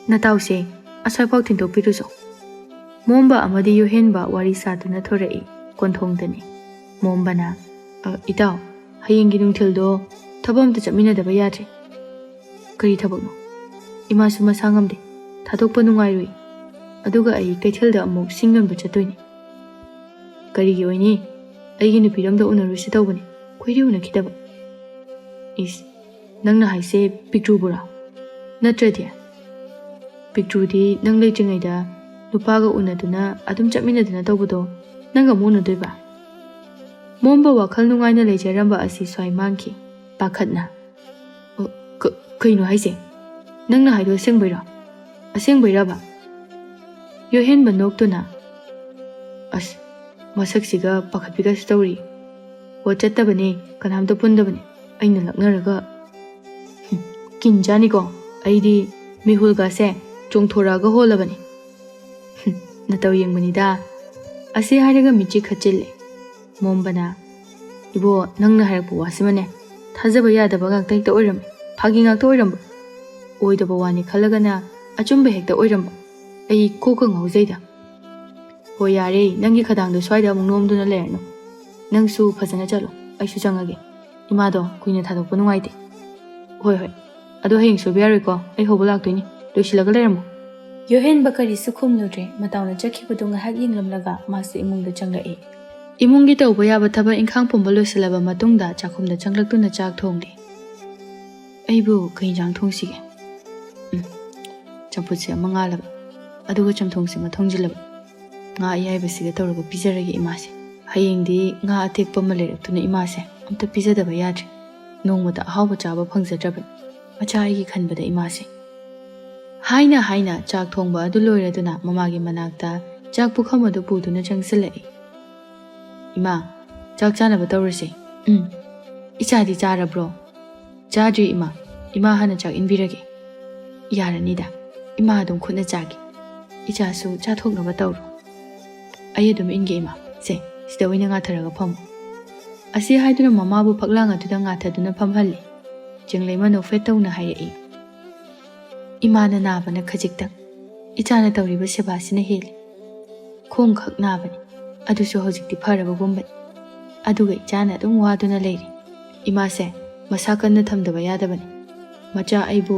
ꯅꯇꯥꯎꯁꯦ ꯑꯁ꯭ꯋꯥꯏꯐꯥꯎ ꯊꯤꯟꯗꯣꯛꯄꯤꯔꯨꯆꯣ. ꯃꯣꯝꯕ ꯑꯃꯗꯤ ꯌꯣꯍꯦꯟꯕ ꯋꯥꯔꯤ ꯁꯥꯗꯨꯅ ꯊꯣꯔꯛꯏ. ꯀꯣꯟꯊꯣꯡꯗꯅꯤ. ꯃꯣꯝꯕꯅ, ꯏꯇꯥꯎ, ꯍꯌꯦꯡꯒꯤ ꯅꯨꯡꯊꯤꯜꯗꯣ ꯊꯕꯛ ꯑꯝꯇ ꯆꯠꯃꯤꯟꯅꯗꯕ ꯌꯥꯗ꯭ꯔꯦ. ꯀꯔꯤ ꯊꯕꯛꯅꯣ? ꯏꯃꯥꯁꯨ ꯃꯁꯥ ꯉꯝꯗꯦ. ꯊꯥꯗꯣꯛꯄ ꯅꯨꯡꯉꯥꯏꯔꯣꯏ. ꯑꯗꯨꯒ ꯑꯩ ꯀꯩꯊꯦꯜꯗ ꯑꯃꯨꯛ ꯁꯤꯡ ꯌꯣꯟꯕ ꯆꯠꯇꯣꯏꯅꯤ. ꯀꯔꯤꯒꯤ ꯑꯣꯏꯅꯤ ꯑꯩꯒꯤ ꯅꯨꯄꯤꯔꯣꯝꯗ ꯎꯅꯔꯨꯁꯤ ꯇꯧꯕꯅꯤ ꯀꯨꯏꯔꯦ ꯎꯅꯈꯤꯗꯕ ꯏꯁ ꯅꯪꯅ ꯍꯥꯏꯁꯦ ꯄꯤꯛꯇ꯭ꯔꯨꯕꯨꯔꯥ ꯅꯠꯇ꯭ꯔꯗꯤ ꯄꯤꯛꯇ꯭ꯔꯨꯗꯤ ꯅꯪ ꯂꯩꯇ꯭ꯔꯤꯉꯩꯗ ꯅꯨꯄꯥꯒ ꯎꯅꯗꯨꯅ ꯑꯗꯨꯝ ꯆꯠꯃꯤꯟꯅꯗꯨꯅ ꯇꯧꯕꯗꯣ ꯅꯪꯒ ꯑꯃꯨꯛ ꯎꯅꯗꯣꯏꯕ ꯃꯣꯝꯕ ꯋꯥꯈꯜ ꯅꯨꯡꯉꯥꯏꯅ ꯂꯩꯖꯔꯝꯕ ꯑꯁꯤ ꯁ꯭ꯋꯥꯏ ꯃꯥꯡꯈꯤ ꯄꯥꯈꯠꯅ ꯀꯩꯅꯣ ꯍꯥꯏꯁꯦ ꯅꯪꯅ ꯍꯥꯏꯗꯣ ꯑꯁꯦꯡꯕꯩꯔꯣ ꯑꯁꯦꯡꯕꯩꯔꯕ ꯌꯣꯍꯦꯟꯕ ꯅꯣꯛꯇꯨꯅ ꯑꯁ ꯃꯁꯛꯁꯤꯒ ꯄꯥꯈꯠꯄꯤꯒꯁꯨ ꯇꯧꯔꯤ ꯍꯣ ꯆꯠꯇꯕꯅꯦ ꯀꯅꯥꯝꯇ ꯄꯨꯟꯗꯕꯅꯦ ꯑꯩꯅ ꯂꯛꯅꯔꯒ ꯀꯤꯟꯖꯥꯅꯤꯀꯣ ꯑꯩꯗꯤ ꯃꯤꯍꯨꯜꯒꯁꯦ ꯆꯣꯡꯊꯣꯔꯛꯑꯒ ꯍꯣꯜꯂꯕꯅꯤ ꯅꯇꯧ ꯌꯦꯡꯕꯅꯤꯗ ꯑꯁꯤ ꯍꯥꯏꯔꯒ ꯃꯤꯠꯆꯤ ꯈꯠꯆꯤꯜꯂꯦ ꯃꯣꯝꯕꯅ 이보 ꯅꯪꯅ ꯍꯥꯏꯔꯛꯄ ꯋꯥꯁꯤꯃꯅꯦ ꯊꯥꯖꯕ ꯌꯥꯗꯕ ꯉꯥꯛꯇ ꯍꯦꯛꯇ ꯑꯣꯏꯔꯝꯃꯦ ꯐꯥꯒꯤ ꯉꯥꯛꯇ ꯑꯣꯏꯔꯝꯕ ꯑꯣꯏꯗꯕ ꯋꯥꯅꯤ ꯈꯜꯂꯒꯅ ꯑꯆꯨꯝꯕ ꯍꯦꯛꯇ ꯑꯣꯏꯔꯝꯕ ꯑꯩ ꯀꯣꯛꯀ ꯉꯥꯎꯖꯩꯗ ꯍꯣꯏ ꯌꯥꯔꯦ ꯅꯪꯒꯤ ꯈꯗꯥꯡꯗꯣ ꯁ꯭ꯋꯥꯏꯗ ꯑꯃꯨꯛ ꯅꯣꯝꯗꯨꯅ ꯂꯩꯔꯅꯨ ꯅꯪꯁꯨ ꯐꯖꯅ ꯆꯠꯂꯣ ꯑꯩꯁꯨ ꯆꯪꯉꯒꯦ ꯏꯃꯥꯗꯣ ꯀꯨꯏꯅ ꯊꯥꯗꯣꯛꯄ ꯅꯨꯡꯉꯥꯏꯇꯦ ꯍꯣꯏ ꯍꯣꯏ ꯑꯗꯣ ꯍꯌꯦꯡ ꯁꯣꯏꯕ ꯌꯥꯔꯣꯏꯀꯣ ꯑꯩ ꯍꯧꯕ ꯂꯥꯛꯇꯣꯏꯅꯤ ꯂꯣꯏꯁꯤꯜꯂꯒ ꯂꯩꯔꯝꯃꯣ ꯌꯣꯍꯦꯟꯕ ꯀꯔꯤꯁꯨ ꯈꯨꯝꯂꯨꯗ꯭ꯔꯦ ꯃꯇꯥꯎꯅ ꯆꯠꯈꯤꯕꯗꯨ ꯉꯥꯏꯍꯥꯛ ꯌꯦꯡꯂꯝꯂꯒ ꯃꯥꯁꯨ ꯏꯃꯨꯡꯗ ꯆꯪꯂꯛꯏ ꯏꯃꯨꯡꯒꯤ ꯇꯧꯕ ꯌꯥꯕ ꯊꯕꯛ ꯏꯪꯈꯥꯡ ꯄꯨꯝꯕ ꯂꯣꯏꯁꯤꯜꯂꯕ ꯃꯇꯨꯡꯗ ꯆꯥꯛꯈꯨꯝꯗ ꯆꯪꯂꯛꯇꯨꯅ ꯆꯥꯛ ꯊꯣꯡꯂꯤ ꯑꯩꯕꯨ ꯀꯩ ꯏꯟꯖꯥꯡ ꯊꯣꯡꯁꯤꯒꯦ ꯆꯝꯐꯨꯠꯁꯦ ꯑꯃ ꯉꯥꯜꯂꯕ ꯑꯗꯨꯒ ꯆꯝꯊꯣꯡꯁꯦ ꯑꯃ ꯊꯣꯡꯖꯤꯜꯂꯕ ꯉꯥ ꯑꯌꯥꯏꯕꯁꯤꯒ ꯇꯧꯔꯒ ꯄꯤꯖꯔꯒꯦ ꯏꯃꯥꯁꯦ ꯍꯌꯦꯡꯗꯤ ꯉꯥ ꯑꯇꯦꯛꯄ ꯑꯃ ꯂꯩꯔꯛꯇꯨꯅ ꯏꯃꯥꯁꯦ ꯑꯝꯇ ꯄꯤꯖꯗꯕ ꯌꯥꯗ꯭ꯔꯦ ꯅꯣꯡꯃꯗ ꯑꯍꯥꯎꯕ ꯆꯥꯕ ꯐꯪꯖꯗ꯭ꯔꯕꯅꯤ ꯃꯆꯥ ꯑꯩꯒꯤ ꯈꯟꯕꯗ ꯏꯃꯥꯁꯦ ꯍꯥꯏꯅ ꯆꯥꯛ ꯊꯣꯡꯕ ꯑꯗꯨ ꯂꯣꯏꯔꯗꯨꯅ ꯃꯃꯥꯒꯤ ꯃꯅꯥꯛꯇ ꯆꯥꯛ ꯄꯨꯈꯝ ꯑꯗꯨ ꯄꯨꯗꯨꯅ ꯆꯪꯁꯤꯜꯂꯛꯏ ꯏꯃꯥ ꯆꯥꯛ ꯆꯥꯅꯕ ꯇꯧꯔꯁꯦ 이차디 ꯆꯥꯔꯕ꯭ꯔꯣ ꯆꯥꯗ꯭ꯔꯤ 이마 하나 ꯆꯥꯛ 인비ꯔꯒꯦ ꯌꯥꯔꯅꯤꯗ 이마 ꯑꯗꯨꯝ ꯈꯨꯠꯅ ꯆꯥꯒꯦ 이차ꯁꯨ ꯆꯥꯊꯣꯛꯅꯕ ꯇꯧꯔꯣ ꯑꯩ ꯑꯗꯨꯝ ꯏꯟꯒꯦ 이마 ꯁꯦ ꯁꯤꯗ ꯑꯣꯏꯅ ꯉꯥꯊꯔꯒ ꯐꯝꯃꯨ ꯑꯁꯤ ꯍꯥꯏꯗꯨꯅ ꯃꯃꯥꯕꯨ ꯐꯛꯂꯥꯡ ꯑꯗꯨꯗ ꯉꯥꯊꯗꯨꯅ ꯐꯝꯍꯜꯂꯤ ꯆꯤꯡꯂꯩꯃ ꯅꯣꯛꯐꯦꯠ ꯇꯧꯅ ꯍꯥꯏꯔꯛꯏ 이마ꯅ ꯅꯥꯕꯅ ꯈꯖꯤꯛꯇꯪ 이차ꯅ ꯇꯧꯔꯤꯕ ꯁꯦꯕꯥꯁꯤꯅ ꯍꯦꯜꯂꯤ ꯈꯣꯡꯈꯛ ꯅꯥꯕꯅꯤ ꯑꯗꯨꯁꯨ ꯍꯧꯖꯤꯛꯇꯤ ꯐꯔꯕꯒꯨꯝꯕꯅꯤ ꯑꯗꯨꯒ 이차ꯅ ꯑꯗꯨꯝ ꯋꯥꯗꯨꯅ ꯂꯩꯔꯤ 이마ꯁꯦ ꯃꯁꯥ ꯀꯟꯅ ꯊꯝꯗꯕ ꯌꯥꯗꯕꯅꯤ ꯃꯆꯥ ꯑꯩꯕꯨ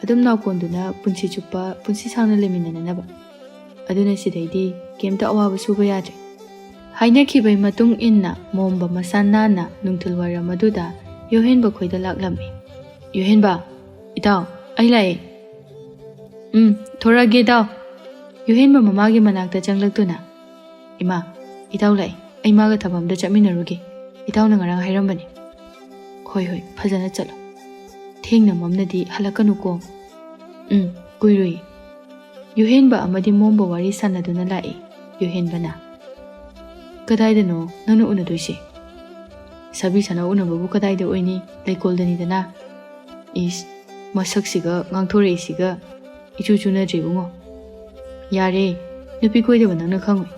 ꯑꯗꯨꯝ ꯅꯥꯎꯀꯣꯟꯗꯨꯅ ꯄꯨꯟꯁꯤ ꯆꯨꯞꯄ ꯄꯨꯟꯁꯤ ꯁꯥꯡꯅ ꯂꯩꯃꯤꯟꯅꯅꯕ ꯑꯗꯨꯅ ꯁꯤꯗꯩꯗꯤ ꯀꯩꯝꯇ ꯑꯋꯥꯕ ꯁꯨꯕ ꯌꯥꯗ꯭ꯔꯦ ꯍꯥꯏꯅꯈꯤꯕꯩ ꯃꯇꯨꯡ ꯏꯟꯅ ꯃꯣꯝꯕ ꯃꯁꯥ ꯅꯥꯟꯅ ꯅꯨꯡꯊꯤꯜ ꯋꯥꯏꯔꯝ ꯑꯗꯨꯗ ꯌꯣꯍꯦꯟꯕ ꯈꯣꯏꯗ ꯂꯥꯛꯂꯝꯃꯤ ꯌꯣꯍꯦꯟꯕ ꯏꯇꯥꯎ ꯑꯩ ꯂꯥꯛꯑꯦ ꯊꯣꯔꯛꯑꯒꯦ ꯏꯇꯥꯎ ꯌꯣꯍꯦꯟꯕ ꯃꯃꯥꯒꯤ ꯃꯅꯥꯛꯇ ꯆꯪꯂꯛꯇꯨꯅ ꯏꯃꯥ ꯏꯇꯥꯎ ꯂꯥꯛꯑꯦ ꯑꯩ ꯃꯥꯒ ꯊꯕꯛ ꯑꯝꯇ ꯆꯠꯃꯤꯟꯅꯔꯨꯒꯦ ꯏꯇꯥꯎꯅ ꯉꯔꯥꯡ ꯍꯥꯏꯔꯝꯕꯅꯤ ꯍꯣꯏ ꯐꯖꯅ ꯆꯠꯂꯣ ꯊꯦꯡꯅ ꯃꯝꯅꯗꯤ ꯍꯜꯂꯛꯀꯅꯨꯀꯣ ꯀꯨꯏꯔꯣꯏ ꯌꯣꯍꯦꯟꯕ ꯑꯃꯗꯤ ꯃꯣꯝꯕ ꯋꯥꯔꯤ ꯁꯥꯟꯅꯗꯨꯅ ꯂꯥꯛꯏ ꯌꯣꯍꯦꯟꯕꯅ ꯀꯗꯥꯏꯗꯅꯣ ꯅꯪꯅ ꯎꯅꯗꯣꯏꯁꯦ ꯁꯥꯕꯤ ꯁꯥꯅ ꯎꯅꯕꯕꯨ ꯀꯗꯥꯏꯗ ꯑꯣꯏꯅꯤ ꯂꯩꯀꯣꯜꯗꯅꯤꯗꯅ ꯏꯁ ꯃꯁꯛꯁꯤꯒ ꯉꯥꯡꯊꯣꯔꯛꯏꯁꯤꯒ 이주 ꯆꯨꯅꯗ꯭ꯔꯦ ꯏꯕꯨꯡꯉꯣ ꯌꯥꯔꯦ ꯅꯨꯄꯤ ꯀꯣꯏꯗꯕ ꯅꯪꯅ ꯈꯪꯉꯣꯏ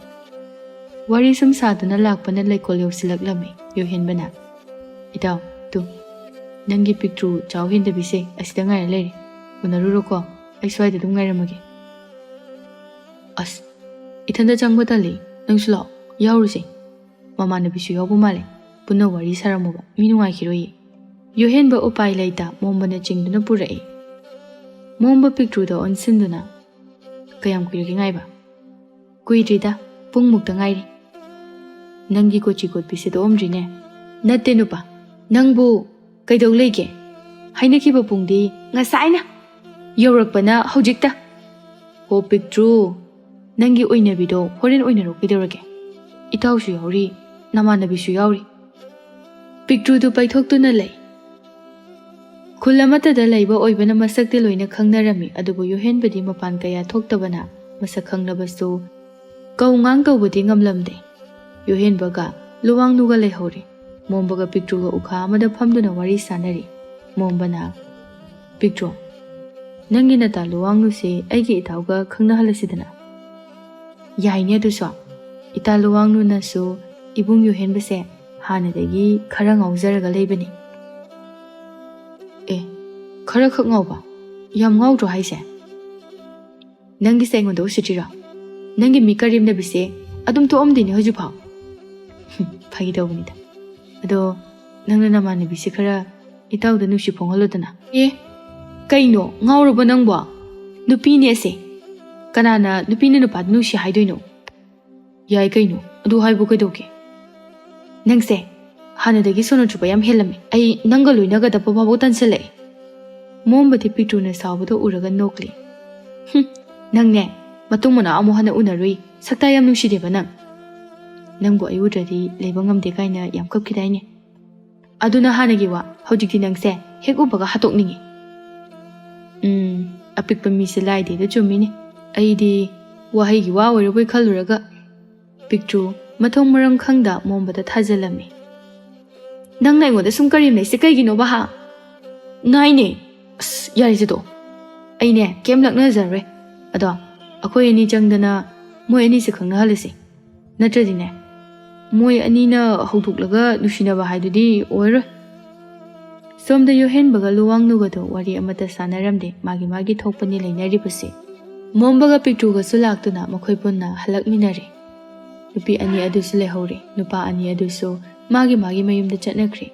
ꯋꯥꯔꯤ ꯁꯨꯝ ꯁꯥꯗꯨꯅ ꯂꯥꯛꯄꯅ ꯂꯩꯀꯣꯜ ꯌꯧꯁꯤꯜꯂꯛꯂꯝꯃꯤ ꯌꯣꯍꯦꯟꯕꯅ ꯏꯇꯥꯎ ꯇꯨ ꯅꯪꯒꯤ ꯄꯤꯛꯇ꯭ꯔꯨ ꯆꯥꯎ ꯍꯦꯟꯗꯕꯤꯁꯦ ꯑꯁꯤꯗ ꯉꯥꯏꯔ ꯂꯩꯔꯦ ꯎꯅꯔꯨꯔꯣꯀꯣ ꯑꯩ ꯁ꯭ꯋꯥꯏꯗ ꯑꯗꯨꯝ ꯉꯥꯏꯔꯝꯃꯒꯦ ꯑꯁ ꯏꯊꯟꯗ ꯆꯪꯕ ꯇꯜꯂꯤ ꯅꯪꯁꯨ ꯂꯥꯛꯑꯣ ꯌꯥꯎꯔꯨꯁꯦ ꯃꯃꯥꯟꯅꯕꯤꯁꯨ ꯌꯥꯎꯕ ꯃꯥꯜꯂꯦ ꯄꯨꯟꯅ ꯋꯥꯔꯤ ꯁꯥꯔꯝꯃꯨꯕ ꯃꯤ ꯅꯨꯡꯉꯥꯏꯈꯤꯔꯣꯏꯌꯦ ꯌꯣꯍꯦꯟꯕ ꯎꯄꯥꯏ ꯂꯩꯇ ꯃꯣꯝꯕꯅ ꯆꯤꯡꯗꯨꯅ ꯄꯨꯔꯛꯏ ꯃꯣꯝꯕ ꯄꯤꯛꯇ꯭ꯔꯨꯗ ꯑꯣꯟꯁꯤꯟꯗꯨꯅ ꯀꯌꯥꯝ ꯀꯨꯏꯔꯒꯦ ꯉꯥꯏꯕ ꯀꯨꯏꯗ꯭ꯔꯤꯗ ꯄꯨꯡꯃꯨꯛꯇ ꯉꯥꯏꯔꯤ ꯅꯪꯒꯤ ꯀꯣꯆꯤ ꯀꯣꯠꯄꯤꯁꯦ ꯇꯣꯛꯑꯝꯗ꯭ꯔꯤꯅꯦ ꯅꯠꯇꯦ ꯅꯨꯄꯥ ꯅꯪꯕꯨ ꯀꯩꯗꯧ ꯂꯩꯒꯦ ꯍꯥꯏꯅꯈꯤꯕ ꯄꯨꯡꯗꯤ ꯉꯁꯥꯏꯅ ꯌꯧꯔꯛꯄꯅ ꯍꯧꯖꯤꯛꯇ ꯍꯣ ꯄꯤꯛꯇ꯭ꯔꯨ ꯅꯪꯒꯤ ꯑꯣꯏꯅꯕꯤꯗꯣ ꯍꯣꯔꯦꯟ ꯑꯣꯏꯅꯔꯣ ꯀꯩꯗꯧꯔꯒꯦ ꯏꯇꯥꯎꯁꯨ ꯌꯥꯎꯔꯤ ꯅꯃꯥꯟꯅꯕꯤꯁꯨ ꯌꯥꯎꯔꯤ ꯄꯤꯛꯇ꯭ꯔꯨꯗꯨ ꯄꯩꯊꯣꯛꯇꯨꯅ ꯂꯩ ꯈꯨꯜ ꯑꯃꯠꯇꯗ ꯂꯩꯕ ꯑꯣꯏꯕꯅ ꯃꯁꯛꯇꯤ ꯂꯣꯏꯅ ꯈꯪꯅꯔꯝꯃꯤ ꯑꯗꯨꯕꯨ ꯌꯣꯍꯦꯟꯕꯗꯤ ꯃꯄꯥꯟ ꯀꯌꯥ ꯊꯣꯛꯇꯕꯅ ꯃꯁꯛ ꯈꯪꯂꯕꯁꯨ ꯀꯧ ꯉꯥꯡ ꯇꯧꯕꯗꯤ ꯉꯝꯂꯝꯗꯦ ꯌꯣꯍꯦꯟꯕꯒ ꯂꯨꯋꯥꯡꯅꯨꯒ ꯂꯩꯍꯧꯔꯤ ꯃꯣꯝꯕꯒ ꯄꯤꯛꯇ꯭ꯔꯨꯒ ꯎꯈꯥ ꯑꯃꯗ ꯐꯝꯗꯨꯅ ꯋꯥꯔꯤ ꯁꯥꯟꯅꯔꯤ ꯃꯣꯝꯕꯅ ꯄꯤꯛꯇ꯭ꯔꯨ ꯅꯪꯒꯤ ꯅꯇꯥ ꯂꯨꯋꯥꯡꯅꯨꯁꯦ ꯑꯩꯒꯤ ꯏꯇꯥꯎꯒ ꯈꯪꯅꯍꯜꯂꯁꯤꯗꯅ ꯌꯥꯏꯅꯦ ꯑꯗꯨꯁꯨ ꯏꯇꯥ ꯂꯨꯋꯥꯡꯅꯨꯅꯁꯨ ꯏꯕꯨꯡ ꯌꯣꯍꯦꯟꯕꯁꯦ ꯍꯥꯟꯅꯗꯒꯤ ꯈꯔ ꯉꯥꯎꯖꯔꯒ ꯂꯩꯕꯅꯤ खरा खक ngauba yam ngaudro haise nangi se ngodo usitira nangi mi karim na bise adum to omdini hoju pha phagi dawni da ado nangna namani bise khara itaw da nusi phongalodana kaino ngauroba nangbo nupi ne se kanana nupi ne nupa nusi haidoino ꯌꯥꯏ ꯀꯩꯅꯣ ꯑꯗꯨ ꯍꯥꯏꯕꯨ ꯀꯩꯗꯧꯒꯦ ꯅꯪꯁꯦ ꯍꯥꯟꯅꯗꯒꯤ ꯁꯣꯅ ꯆꯨꯕ ꯌꯥꯝ ꯍꯦꯜꯂꯝꯃꯤ ꯑꯩ ꯅꯪꯒ ꯂꯣꯏꯅꯒꯗꯕ ꯐꯥꯎꯕ ꯇꯟꯁꯤꯜꯂꯛꯑꯦ ꯃꯣꯝꯕꯗꯤ ꯄꯤꯛꯇ꯭ꯔꯨꯅ ꯁꯥꯎꯕꯗꯣ ꯎꯔꯒ ꯅꯣꯛꯂꯤ ꯅꯪꯅꯦ ꯃꯇꯨꯡ ꯃꯅꯥꯎ ꯑꯃꯨꯛ ꯍꯟꯅ ꯎꯅꯔꯨꯏ ꯁꯛꯇꯥ ꯌꯥꯝ ꯅꯨꯡꯁꯤꯗꯦꯕ ꯅꯪꯕꯨ ꯑꯩ ꯎꯗ꯭ꯔꯗꯤ ꯂꯩꯕ ꯉꯝꯗꯦ ꯀꯥꯏꯅ ꯌꯥꯝ ꯀꯞꯈꯤꯗꯥꯏꯅꯦ ꯑꯗꯨꯅ ꯍꯥꯟꯅꯒꯤ ꯋꯥ ꯍꯧꯖꯤꯛꯇꯤ ꯅꯪꯁꯦ ꯍꯦꯛ ꯎꯕꯒ ꯍꯥꯠꯇꯣꯛꯅꯤꯡꯉꯤ ꯑꯄꯤꯛꯄ ꯃꯤꯁꯦ ꯂꯥꯏꯗꯦꯗ ꯆꯨꯝꯃꯤꯅꯦ ꯑꯩꯗꯤ ꯋꯥꯍꯩꯒꯤ ꯋꯥ ꯑꯣꯏꯔꯕꯣꯏ ꯈꯜꯂꯨꯔꯒ ꯄꯤꯛꯇ꯭ꯔꯨ ꯃꯊꯣꯡ ꯃꯔꯝ ꯈꯪꯗ ꯃꯣꯝꯕꯗ ꯊꯥꯖꯤꯜꯂꯝꯃꯤ ꯅꯪꯅ ꯑꯩꯉꯣꯟꯗ ꯁꯨꯝ ꯀꯔꯦꯝꯅꯩꯁꯦ ꯀꯩꯒꯤꯅꯣꯕ ꯅꯥꯏꯅꯦ ꯑꯁ ꯌꯥꯔꯤꯁꯤꯗꯣ ꯑꯩꯅꯦ ꯀꯩꯝ ꯂꯛꯅꯖꯔꯣꯏ ꯑꯗꯣ ꯑꯩꯈꯣꯏ ꯑꯅꯤ ꯆꯪꯗꯅ ꯃꯣꯏ ꯑꯅꯤꯁꯦ ꯈꯪꯅꯍꯜꯂꯁꯤ ꯅꯠꯇ꯭ꯔꯗꯤꯅꯦ ꯃꯣꯏ ꯑꯅꯤꯅ ꯍꯧꯗꯣꯛꯂꯒ ꯅꯨꯡꯁꯤꯅꯕ ꯍꯥꯏꯗꯨꯗꯤ ꯑꯣꯏꯔꯣꯏ ꯁꯣꯝꯗ ꯌꯣꯍꯦꯟꯕꯒ ꯂꯨꯋꯥꯡꯅꯨꯒꯗꯣ ꯋꯥꯔꯤ ꯑꯃꯠꯇ ꯁꯥꯟꯅꯔꯝꯗꯦ ꯃꯥꯒꯤ ꯊꯣꯛꯄꯅꯤ ꯂꯩꯅꯔꯤꯕꯁꯦ ꯃꯣꯝꯕꯒ ꯄꯤꯛꯇ꯭ꯔꯨꯒꯁꯨ ꯂꯥꯛꯇꯨꯅ ꯃꯈꯣꯏ ꯄꯨꯟꯅ ꯍꯜꯂꯛꯃꯤꯟꯅꯔꯦ ꯅꯨꯄꯤ ꯑꯅꯤ ꯑꯗꯨꯁꯨ ꯂꯩꯍꯧꯔꯦ ꯅꯨꯄꯥ ꯑꯅꯤ ꯑꯗꯨꯁꯨ ꯃꯥꯒꯤ ꯃꯌꯨꯝꯗ ꯆꯠꯅꯈ꯭ꯔꯦ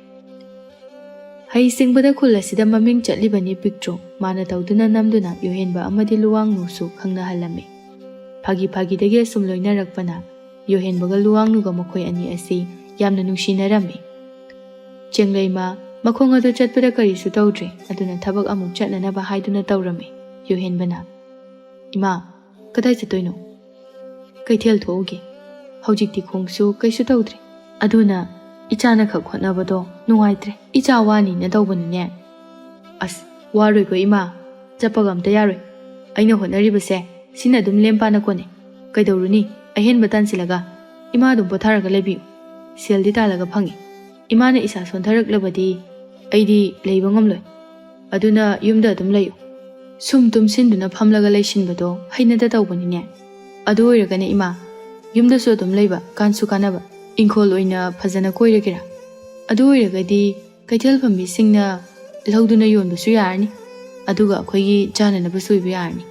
ꯍꯩꯁꯤꯡꯕꯗ ꯈꯨꯜ ꯑꯁꯤꯗ ꯃꯃꯤꯡ ꯆꯠꯂꯤꯕꯅꯤ ꯄꯤꯛꯇ꯭ꯔꯨ ꯃꯥꯅ ꯇꯧꯗꯨꯅ ꯅꯝꯗꯨꯅ ꯌꯣꯍꯦꯟꯕ ꯑꯃꯗꯤ ꯂꯨꯋꯥꯡꯅꯨꯁꯨ ꯈꯪꯅꯍꯜꯂꯝꯃꯤ ꯐꯥꯒꯤꯗꯒꯤ ꯑꯁꯨꯝ ꯂꯣꯏꯅꯔꯛꯄꯅ ꯌꯣꯍꯦꯟꯕꯒ ꯂꯨꯋꯥꯡꯅꯨꯒ ꯃꯈꯣꯏ ꯑꯅꯤ ꯑꯁꯤ ꯌꯥꯝꯅ ꯅꯨꯡꯁꯤꯅꯔꯝꯃꯤ ꯆꯦꯡꯂꯩꯃ ꯃꯈꯣꯡ ꯑꯗꯨ ꯆꯠꯄꯗ ꯀꯔꯤꯁꯨ ꯇꯧꯗ꯭ꯔꯦ ꯑꯗꯨꯅ ꯊꯕꯛ ꯑꯃꯨꯛ ꯆꯠꯅꯅꯕ ꯍꯥꯏꯗꯨꯅ ꯇꯧꯔꯝꯃꯤ ꯌꯣꯍꯦꯟꯕꯅ ꯏꯃꯥ ꯀꯗꯥꯏ ꯆꯠꯇꯣꯏꯅꯣ ꯀꯩꯊꯦꯜ ꯊꯣꯛꯎꯒꯦ ꯍꯧꯖꯤꯛꯇꯤ ꯈꯣꯡꯁꯨ ꯀꯩꯁꯨ ꯇꯧꯗ꯭ꯔꯦ ꯑꯗꯨꯅ ꯏꯆꯥꯅ ꯈꯛ ꯍꯣꯠꯅꯕꯗꯣ ꯅꯨꯡꯉꯥꯏꯇ꯭ꯔꯦ ꯏꯆꯥ ꯋꯥꯅꯤꯅ ꯇꯧꯕꯅꯤꯅꯦ ꯑꯁ ꯋꯥꯔꯣꯏꯀꯣ ꯏꯃꯥ ꯆꯠꯄꯒ ꯑꯝꯇ ꯌꯥꯔꯣꯏ ꯑꯩꯅ ꯍꯣꯠꯅꯔꯤꯕꯁꯦ ꯁꯤꯅ ꯑꯗꯨꯝ ꯂꯦꯝꯄꯥꯅ ꯀꯣꯟꯅꯩ ꯀꯩꯗꯧꯔꯨꯅꯤ ꯑꯍꯦꯟꯕ ꯇꯥꯟꯁꯤꯜꯂꯒ ꯏꯃꯥ ꯑꯗꯨꯝ ꯄꯣꯊꯥꯔꯒ ꯂꯩꯕꯤꯌꯨ ꯁꯦꯜꯗꯤ ꯇꯥꯜꯂꯒ ꯐꯪꯏ ꯏꯃꯥꯅ ꯏꯁꯥ ꯁꯣꯟꯊꯔꯛꯂꯕꯗꯤ ꯑꯩꯗꯤ ꯂꯩꯕ ꯉꯝꯂꯣꯏ ꯑꯗꯨꯅ ꯌꯨꯝꯗ ꯑꯗꯨꯝ ꯂꯩꯌꯨ ꯁꯨꯝ ꯇꯨꯝꯁꯤꯟꯗꯨꯅ ꯐꯝꯂꯒ ꯂꯩꯁꯤꯟꯕꯗꯣ ꯍꯩꯅꯗ ꯇꯧꯕꯅꯤꯅꯦ ꯑꯗꯨ ꯑꯣꯏꯔꯒꯅꯦ ꯏꯃꯥ ꯌꯨꯝꯗꯁꯨ ꯑꯗꯨꯝ ꯂꯩꯕ ꯀꯥꯟꯁꯨ ꯀꯥꯟꯅꯕ ꯏꯪꯈꯣꯜ ꯑꯣꯏꯅ ꯐꯖꯅ ꯀꯣꯏꯔꯒꯦꯔꯥ ꯑꯗꯨ ꯑꯣꯏꯔꯒꯗꯤ ꯀꯩꯊꯦꯜ ꯐꯝꯕꯤꯁꯤꯡꯅ ꯂꯧꯗꯨꯅ ꯌꯣꯟꯕꯁꯨ ꯌꯥꯔꯅꯤ ꯑꯗꯨꯒ ꯑꯩꯈꯣꯏꯒꯤ ꯆꯥꯅꯅꯕꯁꯨ ꯑꯣꯏꯕ ꯌꯥꯔꯅꯤ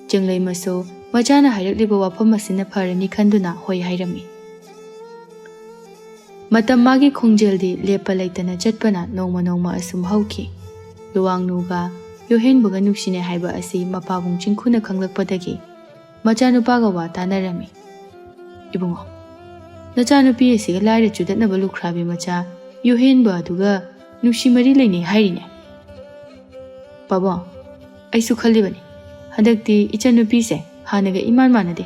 ꯆꯦꯡꯂꯩꯃꯁꯨ ꯃꯆꯥꯅ ꯍꯥꯏꯔꯛꯂꯤꯕ ꯋꯥꯐꯝ ꯑꯁꯤꯅ ꯐꯔꯅꯤ ꯈꯟꯗꯨꯅ ꯍꯣꯏ ꯍꯥꯏꯔꯝꯃꯤ ꯃꯇꯝ ꯃꯥꯒꯤ ꯈꯣꯡꯖꯦꯜꯗꯤ ꯂꯦꯞꯄ ꯂꯩꯇꯅ ꯆꯠꯄꯅ ꯅꯣꯡꯃ ꯑꯁꯨꯝ ꯍꯧꯈꯤ ꯂꯨꯋꯥꯡꯅꯨꯒ ꯌꯣꯍꯦꯟꯕꯒ ꯅꯨꯡꯁꯤꯅꯩ ꯍꯥꯏꯕ ꯑꯁꯤ ꯃꯄꯥꯕꯨꯡ ꯆꯤꯡꯈꯨꯅ ꯈꯪꯂꯛꯄꯗꯒꯤ ꯃꯆꯥꯅꯨꯄꯥꯒ ꯋꯥ ꯇꯥꯟꯅꯔꯝꯃꯤ ꯏꯕꯨꯡꯉꯣ ꯅꯆꯥꯅꯨꯄꯤ ꯑꯁꯤꯒ ꯂꯥꯏꯔ ꯆꯨꯗꯠꯅꯕ ꯂꯨꯈ꯭ꯔꯥꯕꯤ ꯃꯆꯥ ꯌꯣꯍꯦꯟꯕ ꯑꯗꯨꯒ ꯅꯨꯡꯁꯤ ꯃꯔꯤ ꯂꯩꯅꯩ ꯍꯥꯏꯔꯤꯅꯦ ꯄꯥꯕꯨꯡ ꯑꯩꯁꯨ ꯈꯜꯂꯤꯕꯅꯤ ꯍꯟꯗꯛꯇꯤ ꯏꯆꯟꯅꯨꯄꯤꯁꯦ ꯍꯥꯟꯅꯒ ꯏꯃꯥꯟ ꯃꯥꯟꯅꯗꯦ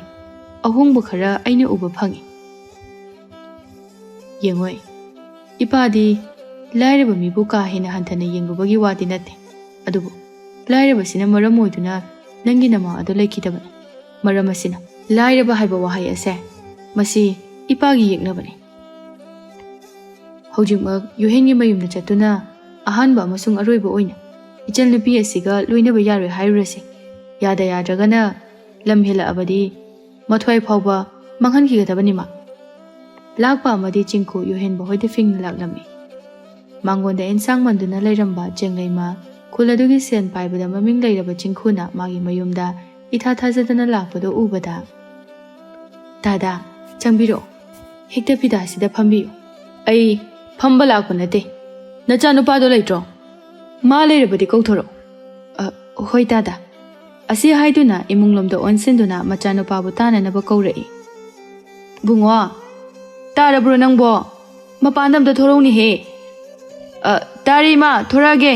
ꯑꯍꯣꯡꯕ ꯈꯔ ꯑꯩꯅ ꯎꯕ ꯐꯪꯏ ꯌꯦꯡꯉꯣꯏ ꯏꯄꯥꯗꯤ ꯂꯥꯏꯔꯕ ꯃꯤꯕꯨ ꯀꯥ ꯍꯦꯟꯅ ꯍꯟꯊꯅ ꯌꯦꯡꯂꯨꯕꯒꯤ ꯋꯥꯗꯤ ꯅꯠꯇꯦ ꯑꯗꯨꯕꯨ ꯂꯥꯏꯔꯕꯁꯤꯅ ꯃꯔꯝ ꯑꯣꯏꯗꯨꯅ ꯅꯪꯒꯤ ꯅꯃꯥ ꯑꯗꯨ ꯂꯩꯈꯤꯗꯕꯅꯤ ꯃꯔꯝ ꯑꯁꯤꯅ ꯂꯥꯏꯔꯕ ꯍꯥꯏꯕ ꯋꯥꯍꯩ ꯑꯁꯦ ꯃꯁꯤ ꯏꯄꯥꯒꯤ ꯌꯦꯛꯅꯕꯅꯤ ꯍꯧꯖꯤꯛꯃꯛ ꯌꯣꯍꯦꯟꯒꯤ ꯃꯌꯨꯝꯗ ꯆꯠꯇꯨꯅ ꯑꯍꯥꯟꯕ ꯑꯃꯁꯨꯡ ꯑꯔꯣꯏꯕ ꯑꯣꯏꯅ ꯏꯆꯟꯅꯨꯄꯤ ꯑꯁꯤꯒ ꯂꯣꯏꯅꯕ ꯌꯥꯔꯣꯏ ꯍꯥꯏꯔꯨꯔꯁꯤ ꯌꯥꯗ꯭ꯔꯒꯅ ꯂꯝ ꯍꯦꯜꯂꯛꯑꯕꯗꯤ ꯃꯊ꯭ꯋꯥꯏ ꯐꯥꯎꯕ ꯃꯥꯡꯍꯟꯈꯤꯒꯗꯕꯅꯤ ꯃꯥ ꯂꯥꯛꯄ ꯑꯃꯗꯤ ꯆꯤꯡꯈꯨ ꯌꯣꯍꯦꯟꯕ ꯍꯣꯏꯗ ꯐꯤꯡꯅ ꯂꯥꯛꯂꯝꯃꯤ ꯃꯥꯡꯒꯣꯟꯗ ꯑꯦꯟꯁꯥꯡ ꯃꯟꯗꯨꯅ ꯂꯩꯔꯝꯕ ꯆꯦꯡꯂꯩꯃ ꯈꯨꯜ ꯑꯗꯨꯒꯤ ꯁꯦꯟ ꯄꯥꯏꯕꯗ ꯃꯃꯤꯡ ꯂꯩꯔꯕ ꯆꯤꯡꯈꯨꯅ ꯃꯥꯒꯤ ꯃꯌꯨꯝꯗ ꯏꯊꯥ ꯊꯥꯖꯗꯅ ꯂꯥꯛꯄꯗꯣ ꯎꯕꯗ ꯗꯥꯗꯥ ꯆꯪꯕꯤꯔꯛꯑꯣ ꯍꯦꯛꯇ ꯐꯤꯗꯥꯁꯤꯗ ꯐꯝꯕꯤꯌꯨ ꯑꯩ ꯐꯝꯕ ꯂꯥꯛꯄ ꯅꯠꯇꯦ ꯅꯆꯥꯅꯨꯄꯥꯗꯣ ꯂꯩꯇ꯭ꯔꯣ ꯃꯥ ꯂꯩꯔꯕꯗꯤ ꯀꯧꯊꯣꯔꯛꯑꯣ ꯍꯣꯏ ꯗꯥꯗꯥ ꯑꯁꯤ ꯍꯥꯏꯗꯨꯅ ꯏꯃꯨꯡꯂꯣꯝꯗ ꯑꯣꯟꯁꯤꯟꯗꯨꯅ ꯃꯆꯥꯅꯨꯄꯥꯕꯨ ꯇꯥꯅꯅꯕ ꯀꯧꯔꯛꯏ ꯕꯨꯡꯉꯣ ꯇꯥꯔꯕ꯭ꯔꯣ ꯅꯪꯕꯣ ꯃꯄꯥꯟꯗ ꯑꯝꯇ ꯊꯣꯔꯛꯎꯅꯦꯍꯦ ꯇꯥꯔꯤ ꯏꯃꯥ ꯊꯣꯔꯛꯑꯒꯦ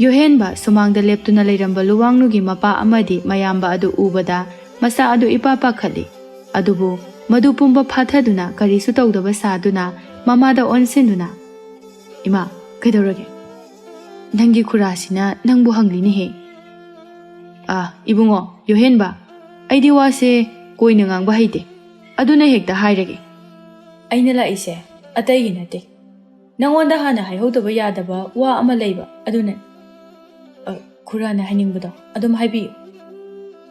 ꯌꯣꯍꯦꯟꯕ ꯁꯨꯃꯥꯡꯗ ꯂꯦꯞꯇꯨꯅ ꯂꯩꯔꯝꯕ ꯂꯨꯋꯥꯡꯅꯨꯒꯤ ꯃꯄꯥ ꯑꯃꯗꯤ ꯃꯌꯥꯝꯕ ꯑꯗꯨ ꯎꯕꯗ ꯃꯁꯥ ꯑꯗꯨ ꯏꯄꯥ ꯄꯥꯈꯠꯂꯤ ꯑꯗꯨꯕꯨ ꯃꯗꯨ ꯄꯨꯝꯕ ꯐꯥꯊꯗꯨꯅ ꯀꯔꯤꯁꯨ ꯇꯧꯗꯕ ꯁꯥꯗꯨꯅ ꯃꯃꯥꯗ ꯑꯣꯟꯁꯤꯟꯗꯨꯅ ꯏꯃꯥ ꯀꯩꯗꯧꯔꯒꯦ ꯅꯪꯒꯤ ꯈꯨꯔꯥꯁꯤꯅ ꯅꯪꯕꯨ ꯍꯪꯂꯤꯅꯦꯍꯦ ꯏꯕꯨꯡꯉꯣ ꯌꯣꯍꯦꯟꯕ ꯑꯩꯗꯤ ꯋꯥꯁꯦ ꯀꯣꯏꯅ ꯉꯥꯡꯕ ꯍꯩꯇꯦ ꯑꯗꯨꯅ ꯍꯦꯛꯇ ꯍꯥꯏꯔꯒꯦ ꯑꯩꯅ ꯂꯥꯛꯏꯁꯦ ꯑꯇꯩꯒꯤ ꯅꯠꯇꯦ ꯅꯪꯉꯣꯟꯗ ꯍꯥꯟꯅ ꯍꯥꯏꯍꯧꯗꯕ ꯌꯥꯗꯕ ꯋꯥ ꯑꯃ ꯂꯩꯕ ꯑꯗꯨꯅ ꯈꯨꯔꯥꯅ ꯍꯥꯏꯅꯤꯡꯕꯗꯣ ꯑꯗꯨꯝ ꯍꯥꯏꯕꯤꯌꯨ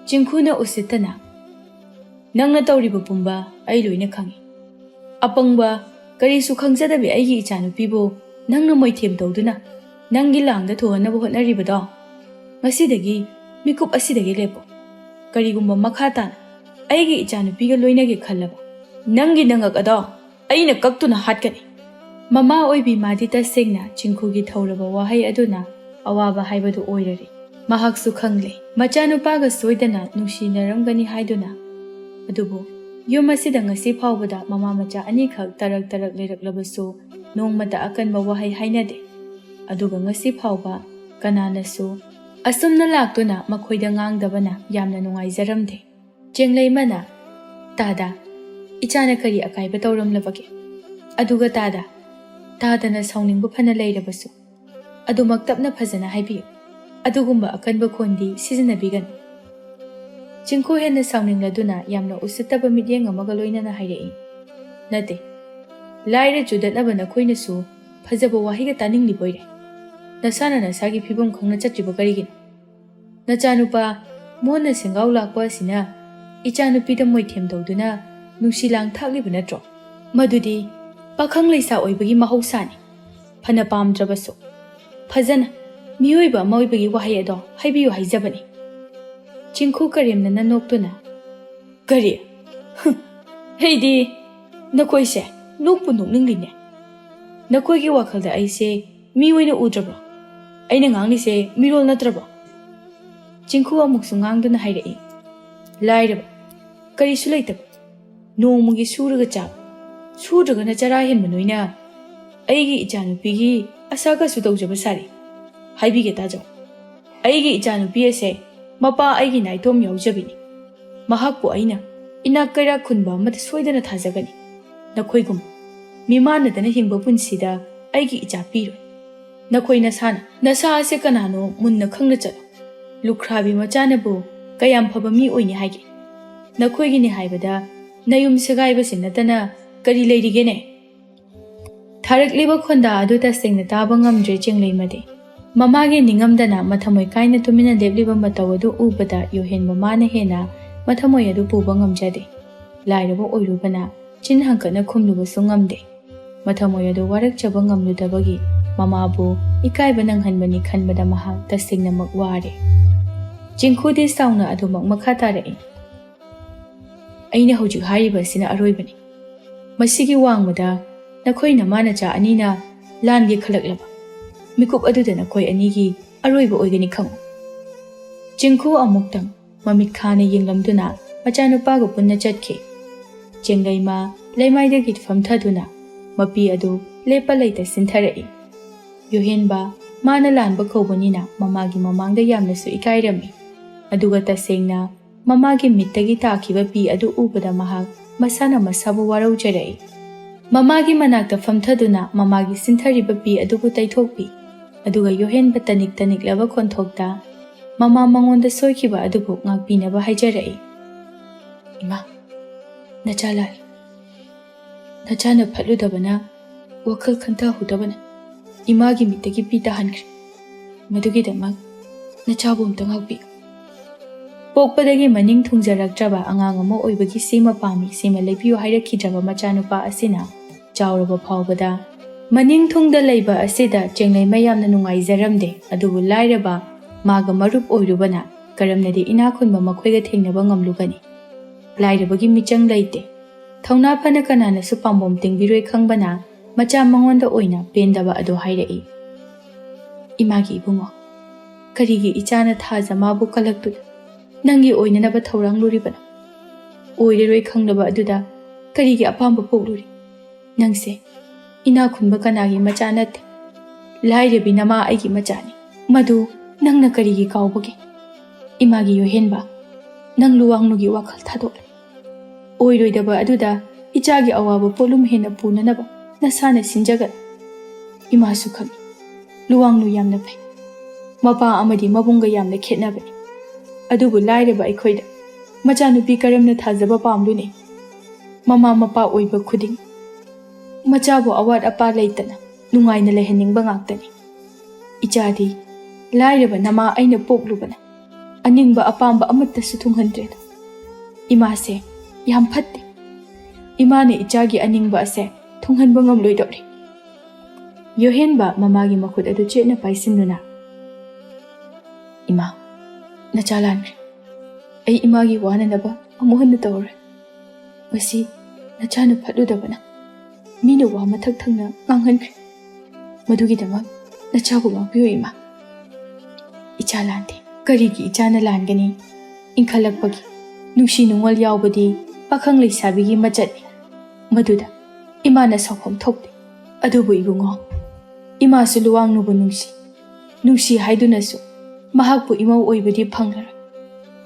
ꯆꯤꯡꯈꯨꯅ ꯎꯁꯤꯠꯇꯅ ꯅꯪꯅ ꯇꯧꯔꯤꯕ ꯄꯨꯝꯕ ꯑꯩ ꯂꯣꯏꯅ ꯈꯪꯏ ꯑꯄꯪꯕ ꯀꯔꯤꯁꯨ ꯈꯪꯖꯗꯕꯤ ꯑꯩꯒꯤ ꯏꯆꯥꯅꯨꯄꯤꯕꯨ ꯅꯪꯅ ꯃꯣꯏꯊꯦꯝ ꯇꯧꯗꯨꯅ ꯅꯪꯒꯤ ꯂꯥꯡꯗ ꯊꯨꯍꯟꯅꯕ ꯍꯣꯠꯅꯔꯤꯕꯗꯣ ꯉꯁꯤꯗꯒꯤ ꯃꯤꯀꯨꯞ ꯑꯁꯤꯗꯒꯤ ꯂꯦꯞꯄꯣ ꯀꯔꯤꯒꯨꯝꯕ ꯃꯈꯥ ꯇꯥꯅ ꯑꯩꯒꯤ ꯏꯆꯥꯅꯨꯄꯤꯒ ꯂꯣꯏꯅꯒꯦ ꯈꯜꯂꯕ ꯅꯪꯒꯤ ꯅꯉꯛ ꯑꯗꯣ ꯑꯩꯅ ꯀꯛꯇꯨꯅ ꯍꯥꯠꯀꯅꯤ ꯃꯃꯥ ꯑꯣꯏꯕꯤ ꯃꯥꯗꯤ ꯇꯁꯦꯡꯅ ꯆꯤꯡꯈꯨꯒꯤ ꯊꯧꯔꯕ ꯋꯥꯍꯩ ꯑꯗꯨꯅ ꯑꯋꯥꯕ ꯍꯥꯏꯕꯗꯨ ꯑꯣꯏꯔꯔꯤ ꯃꯍꯥꯛꯁꯨ ꯈꯪꯂꯦ ꯃꯆꯥꯅꯨꯄꯥꯒ ꯁꯣꯏꯗꯅ ꯅꯨꯡꯁꯤꯅꯔꯝꯒꯅꯤ ꯍꯥꯏꯗꯨꯅ ꯑꯗꯨꯕꯨ ꯌꯨꯝ ꯑꯁꯤꯗ ꯉꯁꯤ ꯐꯥꯎꯕꯗ ꯃꯃꯥ ꯃꯆꯥ ꯑꯅꯤꯈꯛ ꯇꯔꯛ ꯇꯔꯛ ꯂꯩꯔꯛꯂꯕꯁꯨ ꯅꯣꯡꯃꯇ ꯑꯀꯟꯕ ꯋꯥꯍꯩ ꯍꯥꯏꯅꯗꯦ꯫ ꯑꯗꯨꯒ ꯉꯁꯤ ꯐꯥꯎꯕ ꯀꯅꯥꯅꯁꯨ ꯑꯁꯨꯝꯅ ꯂꯥꯛꯇꯨꯅ ꯃꯈꯣꯏꯗ ꯉꯥꯡꯗꯕꯅ ꯌꯥꯝꯅ ꯅꯨꯡꯉꯥꯏꯖꯔꯝꯗꯦ꯫ ꯆꯦꯡꯂꯩꯃꯅ "ꯇꯥꯗ, ꯏꯆꯥꯅ ꯀꯔꯤ ꯑꯀꯥꯏꯕ ꯇꯧꯔꯝꯂꯕꯒꯦ? ꯑꯗꯨꯒ ꯇꯥꯗꯅ ꯁꯥꯎꯅꯤꯡꯕ ꯐꯅ ꯂꯩꯔꯕꯁꯨ ꯑꯗꯨꯃꯛ ꯇꯞꯅ ꯐꯖꯅ ꯍꯥꯏꯕꯤꯌꯨ꯫ ꯑꯗꯨꯒꯨꯝꯕ ꯑꯀꯟꯕ ꯈꯣꯟꯗꯤ ꯁꯤꯖꯤꯟꯅꯕꯤꯒꯅꯨ." ꯆꯤꯡꯈꯨ ꯍꯦꯟꯅ ꯁꯥꯎꯅꯤꯡꯂꯗꯨꯅ ꯌꯥꯝꯅ ꯎꯁꯤꯠꯇꯕ ꯃꯤꯠꯌꯦꯡ ꯑꯃꯒ ꯂꯣꯏꯅꯅ ꯍꯥꯏꯔꯛꯏ꯫ "ꯅꯠꯇꯦ, ꯂꯥꯏꯔ ꯆꯨꯗꯠꯅꯕ ꯅꯈꯣꯏꯅꯁꯨ ꯐꯖꯕ ꯋꯥꯍꯩꯒ ꯇꯥꯅꯤꯡꯂꯤꯕꯣꯏꯔꯦ? ꯅꯁꯥꯅ ꯅꯁꯥꯒꯤ ꯐꯤꯕꯝ ꯈꯪꯅ ꯆꯠꯇ꯭ꯔꯤꯕ ꯀꯔꯤꯒꯤꯅꯣ? ꯅꯆꯥꯅꯨꯄꯥ ꯃꯣꯟꯅ ꯁꯦꯡꯒꯥꯎ ꯂꯥꯛꯄ ꯑꯁꯤꯅ ꯏꯆꯥꯅꯨꯄꯤꯗ ꯃꯣꯏꯊꯦꯝ ꯇꯧꯗꯨꯅ ꯅꯨꯡꯁꯤꯂꯥꯡ ꯊꯥꯛꯂꯤꯕ ꯅꯠꯇ꯭ꯔꯣ? ꯃꯗꯨꯗꯤ ꯄꯥꯈꯪ ꯂꯩꯁꯥ ꯑꯣꯏꯕꯒꯤ ꯃꯍꯧꯁꯥꯅꯤ꯫ ꯐꯅ ꯄꯥꯝꯗ꯭ꯔꯕꯁꯨ ꯐꯖꯅ ꯃꯤꯑꯣꯏꯕ ꯑꯃ ꯑꯣꯏꯕꯒꯤ ꯋꯥꯍꯩ ꯑꯗꯣ ꯍꯥꯏꯕꯤꯌꯨ ꯍꯥꯏꯖꯕꯅꯤ." ꯆꯤꯡꯈꯨ ꯀꯔꯦꯝꯅꯅ ꯅꯣꯛꯇꯨꯅ "ꯀꯔꯤ? ꯑꯩꯗꯤ ꯅꯈꯣꯏꯁꯦ ꯅꯣꯛꯄꯨ ꯅꯣꯛꯅꯤꯡꯂꯤꯅꯦ꯫ ꯅꯈꯣꯏꯒꯤ ꯋꯥꯈꯜꯗ ꯑꯩꯁꯦ ꯃꯤ ꯑꯣꯏꯅ ꯎꯗ꯭ꯔꯕ꯭ꯔꯣ? ꯑꯩꯅ ꯉꯥꯡꯂꯤꯁꯦ ꯃꯤꯔꯣꯜ ꯅꯠꯇ꯭ꯔꯕꯣ?" ꯆꯤꯡꯈꯨ ꯑꯃꯨꯛꯁꯨ ꯉꯥꯡꯗꯨꯅ ꯍꯥꯏꯔꯛꯏ꯫ "ꯂꯥꯏꯔꯕ, ꯀꯔꯤꯁꯨ ꯂꯩꯇꯕ, ꯅꯣꯡꯃꯒꯤ ꯁꯨꯔꯒ ꯆꯥꯕ, ꯁꯨꯗ꯭ꯔꯒꯅ ꯆꯔꯥ ꯍꯦꯟꯕ ꯅꯣꯏꯅ ꯑꯩꯒꯤ ꯏꯆꯥꯅꯨꯄꯤꯒꯤ ꯑꯁꯥꯀꯁꯨ ꯇꯧꯖꯕ ꯁꯥꯔꯤ꯫ ꯍꯥꯏꯕꯤꯒꯦ ꯇꯥꯖꯧ, ꯑꯩꯒꯤ ꯏꯆꯥꯅꯨꯄꯤ ꯑꯁꯦ ꯃꯄꯥ ꯑꯩꯒꯤ ꯅꯥꯏꯇꯣꯝ ꯌꯥꯎꯖꯕꯤꯅꯤ꯫ ꯃꯍꯥꯛꯄꯨ ꯑꯩꯅ ꯏꯅꯥꯛ ꯀꯩꯔꯥꯛ ꯈꯨꯟꯕ ꯑꯃꯗ ꯁꯣꯏꯗꯅ ꯊꯥꯖꯒꯅꯤ꯫ ꯅꯈꯣꯏꯒꯨꯝ ꯃꯤꯃꯥꯟꯅꯗꯅ ꯍꯤꯡꯕ ꯄꯨꯟꯁꯤꯗ ꯑꯩꯒꯤ ꯏꯆꯥ ꯄꯤꯔꯣꯏ꯫ ꯅꯈꯣꯏ ꯅꯁꯥ ꯑꯁꯦ ꯀꯅꯥꯅꯣ ꯃꯨꯟꯅ ꯈꯪꯅ ꯆꯠꯂꯣ꯫ ꯂꯨꯈ꯭ꯔꯥꯕꯤ ꯃꯆꯥꯅꯕꯨ ꯀꯌꯥꯝ ꯐꯕ ꯃꯤ ꯑꯣꯏꯅꯤ ꯍꯥꯏꯒꯦ? ꯅꯈꯣꯏꯒꯤꯅꯤ ꯍꯥꯏꯕꯗ ꯅꯌꯨꯝ ꯁꯦꯒꯥꯏꯕꯁꯤ ꯅꯠꯇꯅ ꯀꯔꯤ ꯂꯩꯔꯤꯒꯦꯅꯦ?" ꯊꯥꯔꯛꯂꯤꯕ ꯈꯣꯟꯗꯥ ꯑꯗꯨ ꯇꯁꯦꯡꯅ ꯇꯥꯕ ꯉꯝꯗ꯭ꯔꯦ ꯆꯦꯡꯂꯩꯃꯗꯤ꯫ ꯃꯃꯥꯒꯤ ꯅꯤꯡꯉꯝꯗꯅ ꯃꯊꯃꯣꯏ ꯀꯥꯏꯅ ꯇꯨꯃꯤꯟꯅ ꯂꯦꯞꯂꯤꯕ ꯃꯇꯧ ꯑꯗꯨ ꯎꯕꯗ ꯌꯣꯍꯦꯟ ꯃꯃꯥꯅ ꯍꯦꯟꯅ ꯃꯊꯃꯣꯏ ꯑꯗꯨ ꯄꯨꯕ ꯉꯝꯖꯗꯦ꯫ ꯂꯥꯏꯔꯕ ꯑꯣꯏꯔꯨꯕꯅ ꯆꯤꯟ ꯍꯪꯀꯠꯅ ꯈꯨꯝꯂꯨꯕꯁꯨ ꯉꯝꯗꯦ꯫ ꯃꯊꯃꯣꯏ ꯑꯗꯨ ꯋꯥꯔꯛꯆꯕ ꯉꯝꯂꯨꯗꯕꯒꯤ ꯃꯃꯥꯕꯨ ꯏꯀꯥꯏꯕ ꯅꯪꯍꯟꯕꯅꯤ ꯈꯟꯕꯗ ꯃꯍꯥꯛ ꯇꯁꯦꯡꯅꯃꯛ ꯋꯥꯔꯦ꯫ ꯆꯤꯡꯈꯨꯗꯤ ꯁꯥꯎꯅ ꯑꯗꯨꯃꯛ ꯃꯈꯥ ꯇꯥꯔꯛꯏ꯫ "ꯑꯩꯅ ꯍꯧꯖꯤꯛ ꯍꯥꯏꯔꯤꯕ ꯑꯁꯤꯅ ꯑꯔꯣꯏꯕꯅꯤ꯫ ꯃꯁꯤꯒꯤ ꯋꯥꯡꯃꯗ ꯅꯈꯣꯏ ꯅꯃꯥꯅꯆꯥ ꯑꯅꯤꯅ ꯂꯥꯟꯒꯦ ꯈꯜꯂꯛꯂꯕ ꯃꯤꯀꯨꯞ ꯑꯗꯨꯗ ꯅꯈꯣꯏ ꯑꯅꯤꯒꯤ ꯑꯔꯣꯏꯕ ꯑꯣꯏꯒꯅꯤ ꯈꯪꯉꯨ." ꯆꯤꯡꯈꯨ ꯑꯃꯨꯛꯇꯪ ꯃꯃꯤꯠ ꯈꯥꯅ ꯌꯦꯡꯂꯝꯗꯨꯅ ꯃꯆꯥꯅꯨꯄꯥꯒ ꯄꯨꯟꯅ ꯆꯠꯈꯤ꯫ ꯆꯦꯡꯂꯩꯃ ꯂꯩꯃꯥꯏꯗꯒꯤ ꯐꯝꯊꯗꯨꯅ ꯃꯄꯤ ꯑꯗꯨ ꯂꯦꯞꯄ ꯂꯩꯇ ꯁꯤꯟꯊꯔꯛꯏ꯫ ꯌꯣꯍꯦꯟꯕ ꯃꯥꯅ ꯂꯥꯟꯕ ꯀꯧꯕꯅꯤꯅ ꯃꯃꯥꯒꯤ ꯃꯃꯥꯡꯗ ꯌꯥꯝꯅꯁꯨ ꯏꯀꯥꯏꯔꯝꯃꯤ꯫ ꯑꯗꯨꯒ ꯇꯁꯦꯡꯅ ꯃꯃꯥꯒꯤ ꯃꯤꯠꯇꯒꯤ ꯇꯥꯈꯤꯕ ꯄꯤ ꯑꯗꯨ ꯎꯕꯗ ꯃꯍꯥꯛ ꯃꯁꯥꯅ ꯃꯁꯥꯕꯨ ꯋꯥꯔꯧꯖꯔꯛꯏ꯫ ꯃꯃꯥꯒꯤ ꯃꯅꯥꯛꯇ ꯐꯝꯊꯗꯨꯅ ꯃꯃꯥꯒꯤ ꯁꯤꯟꯊꯔꯤꯕ ꯄꯤ ꯑꯗꯨꯕꯨ ꯇꯩꯊꯣꯛꯄꯤ꯫ ꯑꯗꯨꯒ ꯌꯣꯍꯦꯟꯕ ꯇꯅꯤꯛ ꯇꯅꯤꯛꯂꯕ ꯈꯣꯟꯊꯣꯛꯇ ꯃꯃꯥ ꯃꯉꯣꯟꯗ ꯁꯣꯏꯈꯤꯕ ꯑꯗꯨꯕꯨ ꯉꯥꯛꯄꯤꯅꯕ ꯍꯥꯏꯖꯔꯛꯏ꯫ "ꯏꯃꯥ, ꯅꯆꯥ ꯂꯥꯜꯂꯤ꯫ ꯅꯆꯥꯅ ꯐꯠꯂꯨꯗꯕꯅ, ꯋꯥꯈꯜ ꯈꯟꯊꯍꯧꯗꯕꯅ ꯏꯃꯥꯒꯤ ꯃꯤꯠꯇꯒꯤ ꯄꯤ ꯇꯥꯍꯟꯈ꯭ꯔꯦ꯫ ꯃꯗꯨꯒꯤꯗꯃꯛ ꯅꯆꯥꯕꯨ ꯑꯝꯇ ꯉꯥꯛꯄꯤꯌꯨ." ꯄꯣꯛꯄꯗꯒꯤ ꯃꯅꯤꯡ ꯊꯨꯡꯖꯔꯛꯇ꯭ꯔꯕ ꯑꯉꯥꯡ ꯑꯃ ꯑꯣꯏꯕꯒꯤ ꯁꯤꯃ ꯄꯥꯝꯃꯤ ꯁꯤꯃ ꯂꯩꯕꯤꯌꯨ ꯍꯥꯏꯔꯛꯈꯤꯗ꯭ꯔꯕ ꯃꯆꯥꯅꯨꯄꯥ ꯑꯁꯤꯅ ꯆꯥꯎꯔꯕ ꯐꯥꯎꯕꯗ ꯃꯅꯤꯡ ꯊꯨꯡꯗ ꯂꯩꯕ ꯑꯁꯤꯗ ꯆꯦꯡꯂꯩꯃ ꯌꯥꯝꯅ ꯅꯨꯡꯉꯥꯏꯖꯔꯝꯗꯦ꯫ ꯑꯗꯨꯕꯨ ꯂꯥꯏꯔꯕ ꯃꯥꯒ ꯃꯔꯨꯞ ꯑꯣꯏꯔꯨꯕꯅ ꯀꯔꯝꯅꯗꯤ ꯏꯅꯥꯛ ꯈꯨꯟꯕ ꯃꯈꯣꯏꯒ ꯊꯦꯡꯅꯕ ꯉꯝꯂꯨꯒꯅꯤ? ꯂꯥꯏꯔꯕꯒꯤ ꯃꯤꯆꯪ ꯂꯩꯇꯦ꯫ ꯊꯧꯅꯥ ꯐꯅ ꯀꯅꯥꯅꯁꯨ ꯄꯥꯝꯕꯣꯝ ꯇꯤꯡꯕꯤꯔꯣꯏ ꯈꯪꯕꯅ ꯃꯆꯥ ꯃꯉꯣꯟꯗ ꯑꯣꯏꯅ ꯄꯦꯟꯗꯕ ꯑꯗꯨ ꯍꯥꯏꯔꯛꯏ꯫ "ꯏꯃꯥꯒꯤ ꯏꯕꯨꯡꯉꯣ, ꯀꯔꯤꯒꯤ ꯏꯆꯥꯅ ꯊꯥꯖ ꯃꯥꯕꯨ ꯀꯜꯂꯛꯇꯨꯅ ꯅꯪꯒꯤ ꯑꯣꯏꯅꯅꯕ ꯊꯧꯔꯥꯡꯂꯨꯔꯤꯕꯅꯣ? ꯑꯣꯏꯔꯔꯣꯏ ꯈꯪꯂꯕ ꯑꯗꯨꯗ ꯀꯔꯤꯒꯤ ꯑꯄꯥꯝꯕ ꯄꯣꯛꯂꯨꯔꯤ? ꯅꯪꯁꯦ ꯏꯅꯥꯛ ꯈꯨꯟꯕ ꯀꯅꯥꯒꯤ ꯃꯆꯥ ꯅꯠꯇꯦ꯫ ꯂꯥꯏꯔꯕꯤ ꯅꯃꯥ ꯑꯩꯒꯤ ꯃꯆꯥꯅꯤ꯫ ꯃꯗꯨ ꯅꯪꯅ ꯀꯔꯤꯒꯤ ꯀꯥꯎꯕꯒꯦ? ꯏꯃꯥꯒꯤ ꯌꯣꯍꯦꯟꯕ, ꯅꯪ ꯂꯨꯋꯥꯡꯂꯨꯒꯤ ꯋꯥꯈꯜ ꯊꯥꯗꯣꯛꯂꯦ꯫ ꯑꯣꯏꯔꯣꯏꯗꯕ ꯑꯗꯨꯗ ꯏꯆꯥꯒꯤ ꯑꯋꯥꯕ ꯄꯣꯠꯂꯨꯝ ꯍꯦꯟꯅ ꯄꯨꯅꯅꯕ ꯅꯁꯥꯅ ꯁꯤꯟꯖꯒꯅꯨ꯫ ꯏꯃꯥꯁꯨ ꯈꯪꯏ, ꯂꯨꯋꯥꯡꯂꯨ ꯌꯥꯝꯅ ꯐꯩ꯫ ꯃꯄꯥ ꯑꯃꯗꯤ ꯃꯕꯨꯡꯒ ꯌꯥꯝꯅ ꯈꯦꯠꯅꯕꯅꯤ꯫ ꯑꯗꯨꯕꯨ ꯂꯥꯏꯔꯕ ꯑꯩꯈꯣꯏꯗ ꯃꯆꯥꯅꯨꯄꯤ ꯀꯔꯝꯅ ꯊꯥꯖꯕ ꯄꯥꯝꯂꯨꯅꯤ? ꯃꯃꯥ ꯃꯄꯥ ꯑꯣꯏꯕ ꯈꯨꯗꯤꯡ ꯃꯆꯥꯕꯨ ꯑꯋꯥꯠ ꯑꯄꯥ ꯂꯩꯇꯅ ꯅꯨꯡꯉꯥꯏꯅ ꯂꯩꯍꯟꯅꯤꯡꯕ ꯉꯥꯛꯇꯅꯤ꯫ ꯏꯆꯥꯗꯤ ꯂꯥꯏꯔꯕ ꯅꯃꯥ ꯑꯩꯅ ꯄꯣꯛꯂꯨꯕꯅ ꯑꯅꯤꯡꯕ ꯑꯄꯥꯝꯕ ꯑꯃꯠꯇꯁꯨ ꯊꯨꯡꯍꯟꯗ꯭ꯔꯦꯗꯣ꯫ ꯏꯃꯥꯁꯦ ꯌꯥꯝ ꯐꯠꯇꯦ꯫ ꯏꯃꯥꯅ ꯏꯆꯥꯒꯤ ꯑꯅꯤꯡꯕ ꯑꯁꯦ ꯊꯨꯡꯍꯟꯕ ꯉꯝꯂꯣꯏꯗꯧꯔꯦ." ꯌꯣꯍꯦꯟꯕ ꯃꯃꯥꯒꯤ ꯃꯈꯨꯠ ꯑꯗꯨ ꯆꯦꯠꯅ ꯄꯥꯏꯁꯤꯟꯗꯨꯅ "ꯏꯃꯥ, ꯅꯆꯥ ꯂꯥꯟꯈ꯭ꯔꯦ꯫ ꯑꯩ ꯏꯃꯥꯒꯤ ꯋꯥꯅꯅꯕ ꯑꯃꯨꯛ ꯍꯟꯅ ꯇꯧꯔꯣꯏ꯫ ꯉꯁꯤ ꯅꯆꯥꯅ ꯐꯠꯂꯨꯗꯕꯅ ꯃꯤꯅ ꯋꯥ ꯃꯊꯛ ꯊꯪꯅ ꯉꯥꯡꯍꯟꯈ꯭ꯔꯦ꯫ ꯃꯗꯨꯒꯤꯗꯃꯛ ꯅꯆꯥꯕꯨ ꯉꯥꯛꯄꯤꯌꯨ ꯏꯃꯥ." "ꯏꯆꯥ ꯂꯥꯟꯗꯦ꯫ ꯀꯔꯤꯒꯤ ꯏꯆꯥꯅ ꯂꯥꯟꯒꯅꯤ? ꯏꯟꯈꯠꯂꯛꯄꯒꯤ ꯅꯨꯡꯁꯤ ꯅꯨꯡꯉꯣꯜ ꯌꯥꯎꯕꯗꯤ ꯄꯥꯈꯪ ꯂꯩꯁꯥꯕꯤꯒꯤ ꯃꯆꯠꯅꯤ ꯃꯗꯨꯗ ꯏꯃꯥꯅ ꯁꯥꯎꯐꯝ ꯊꯣꯛꯇꯦ ꯑꯗꯨꯕꯨ ꯏꯕꯨꯡꯉꯣ ꯏꯃꯥꯁꯨ ꯂꯨꯋꯥꯡꯅꯨꯕꯨ ꯅꯨꯡꯁꯤ ꯍꯥꯏꯗꯨꯅꯁꯨ ꯃꯍꯥꯛꯄꯨ ꯏꯃꯧ ꯑꯣꯏꯕꯗꯤ ꯐꯪꯂꯔꯣꯏ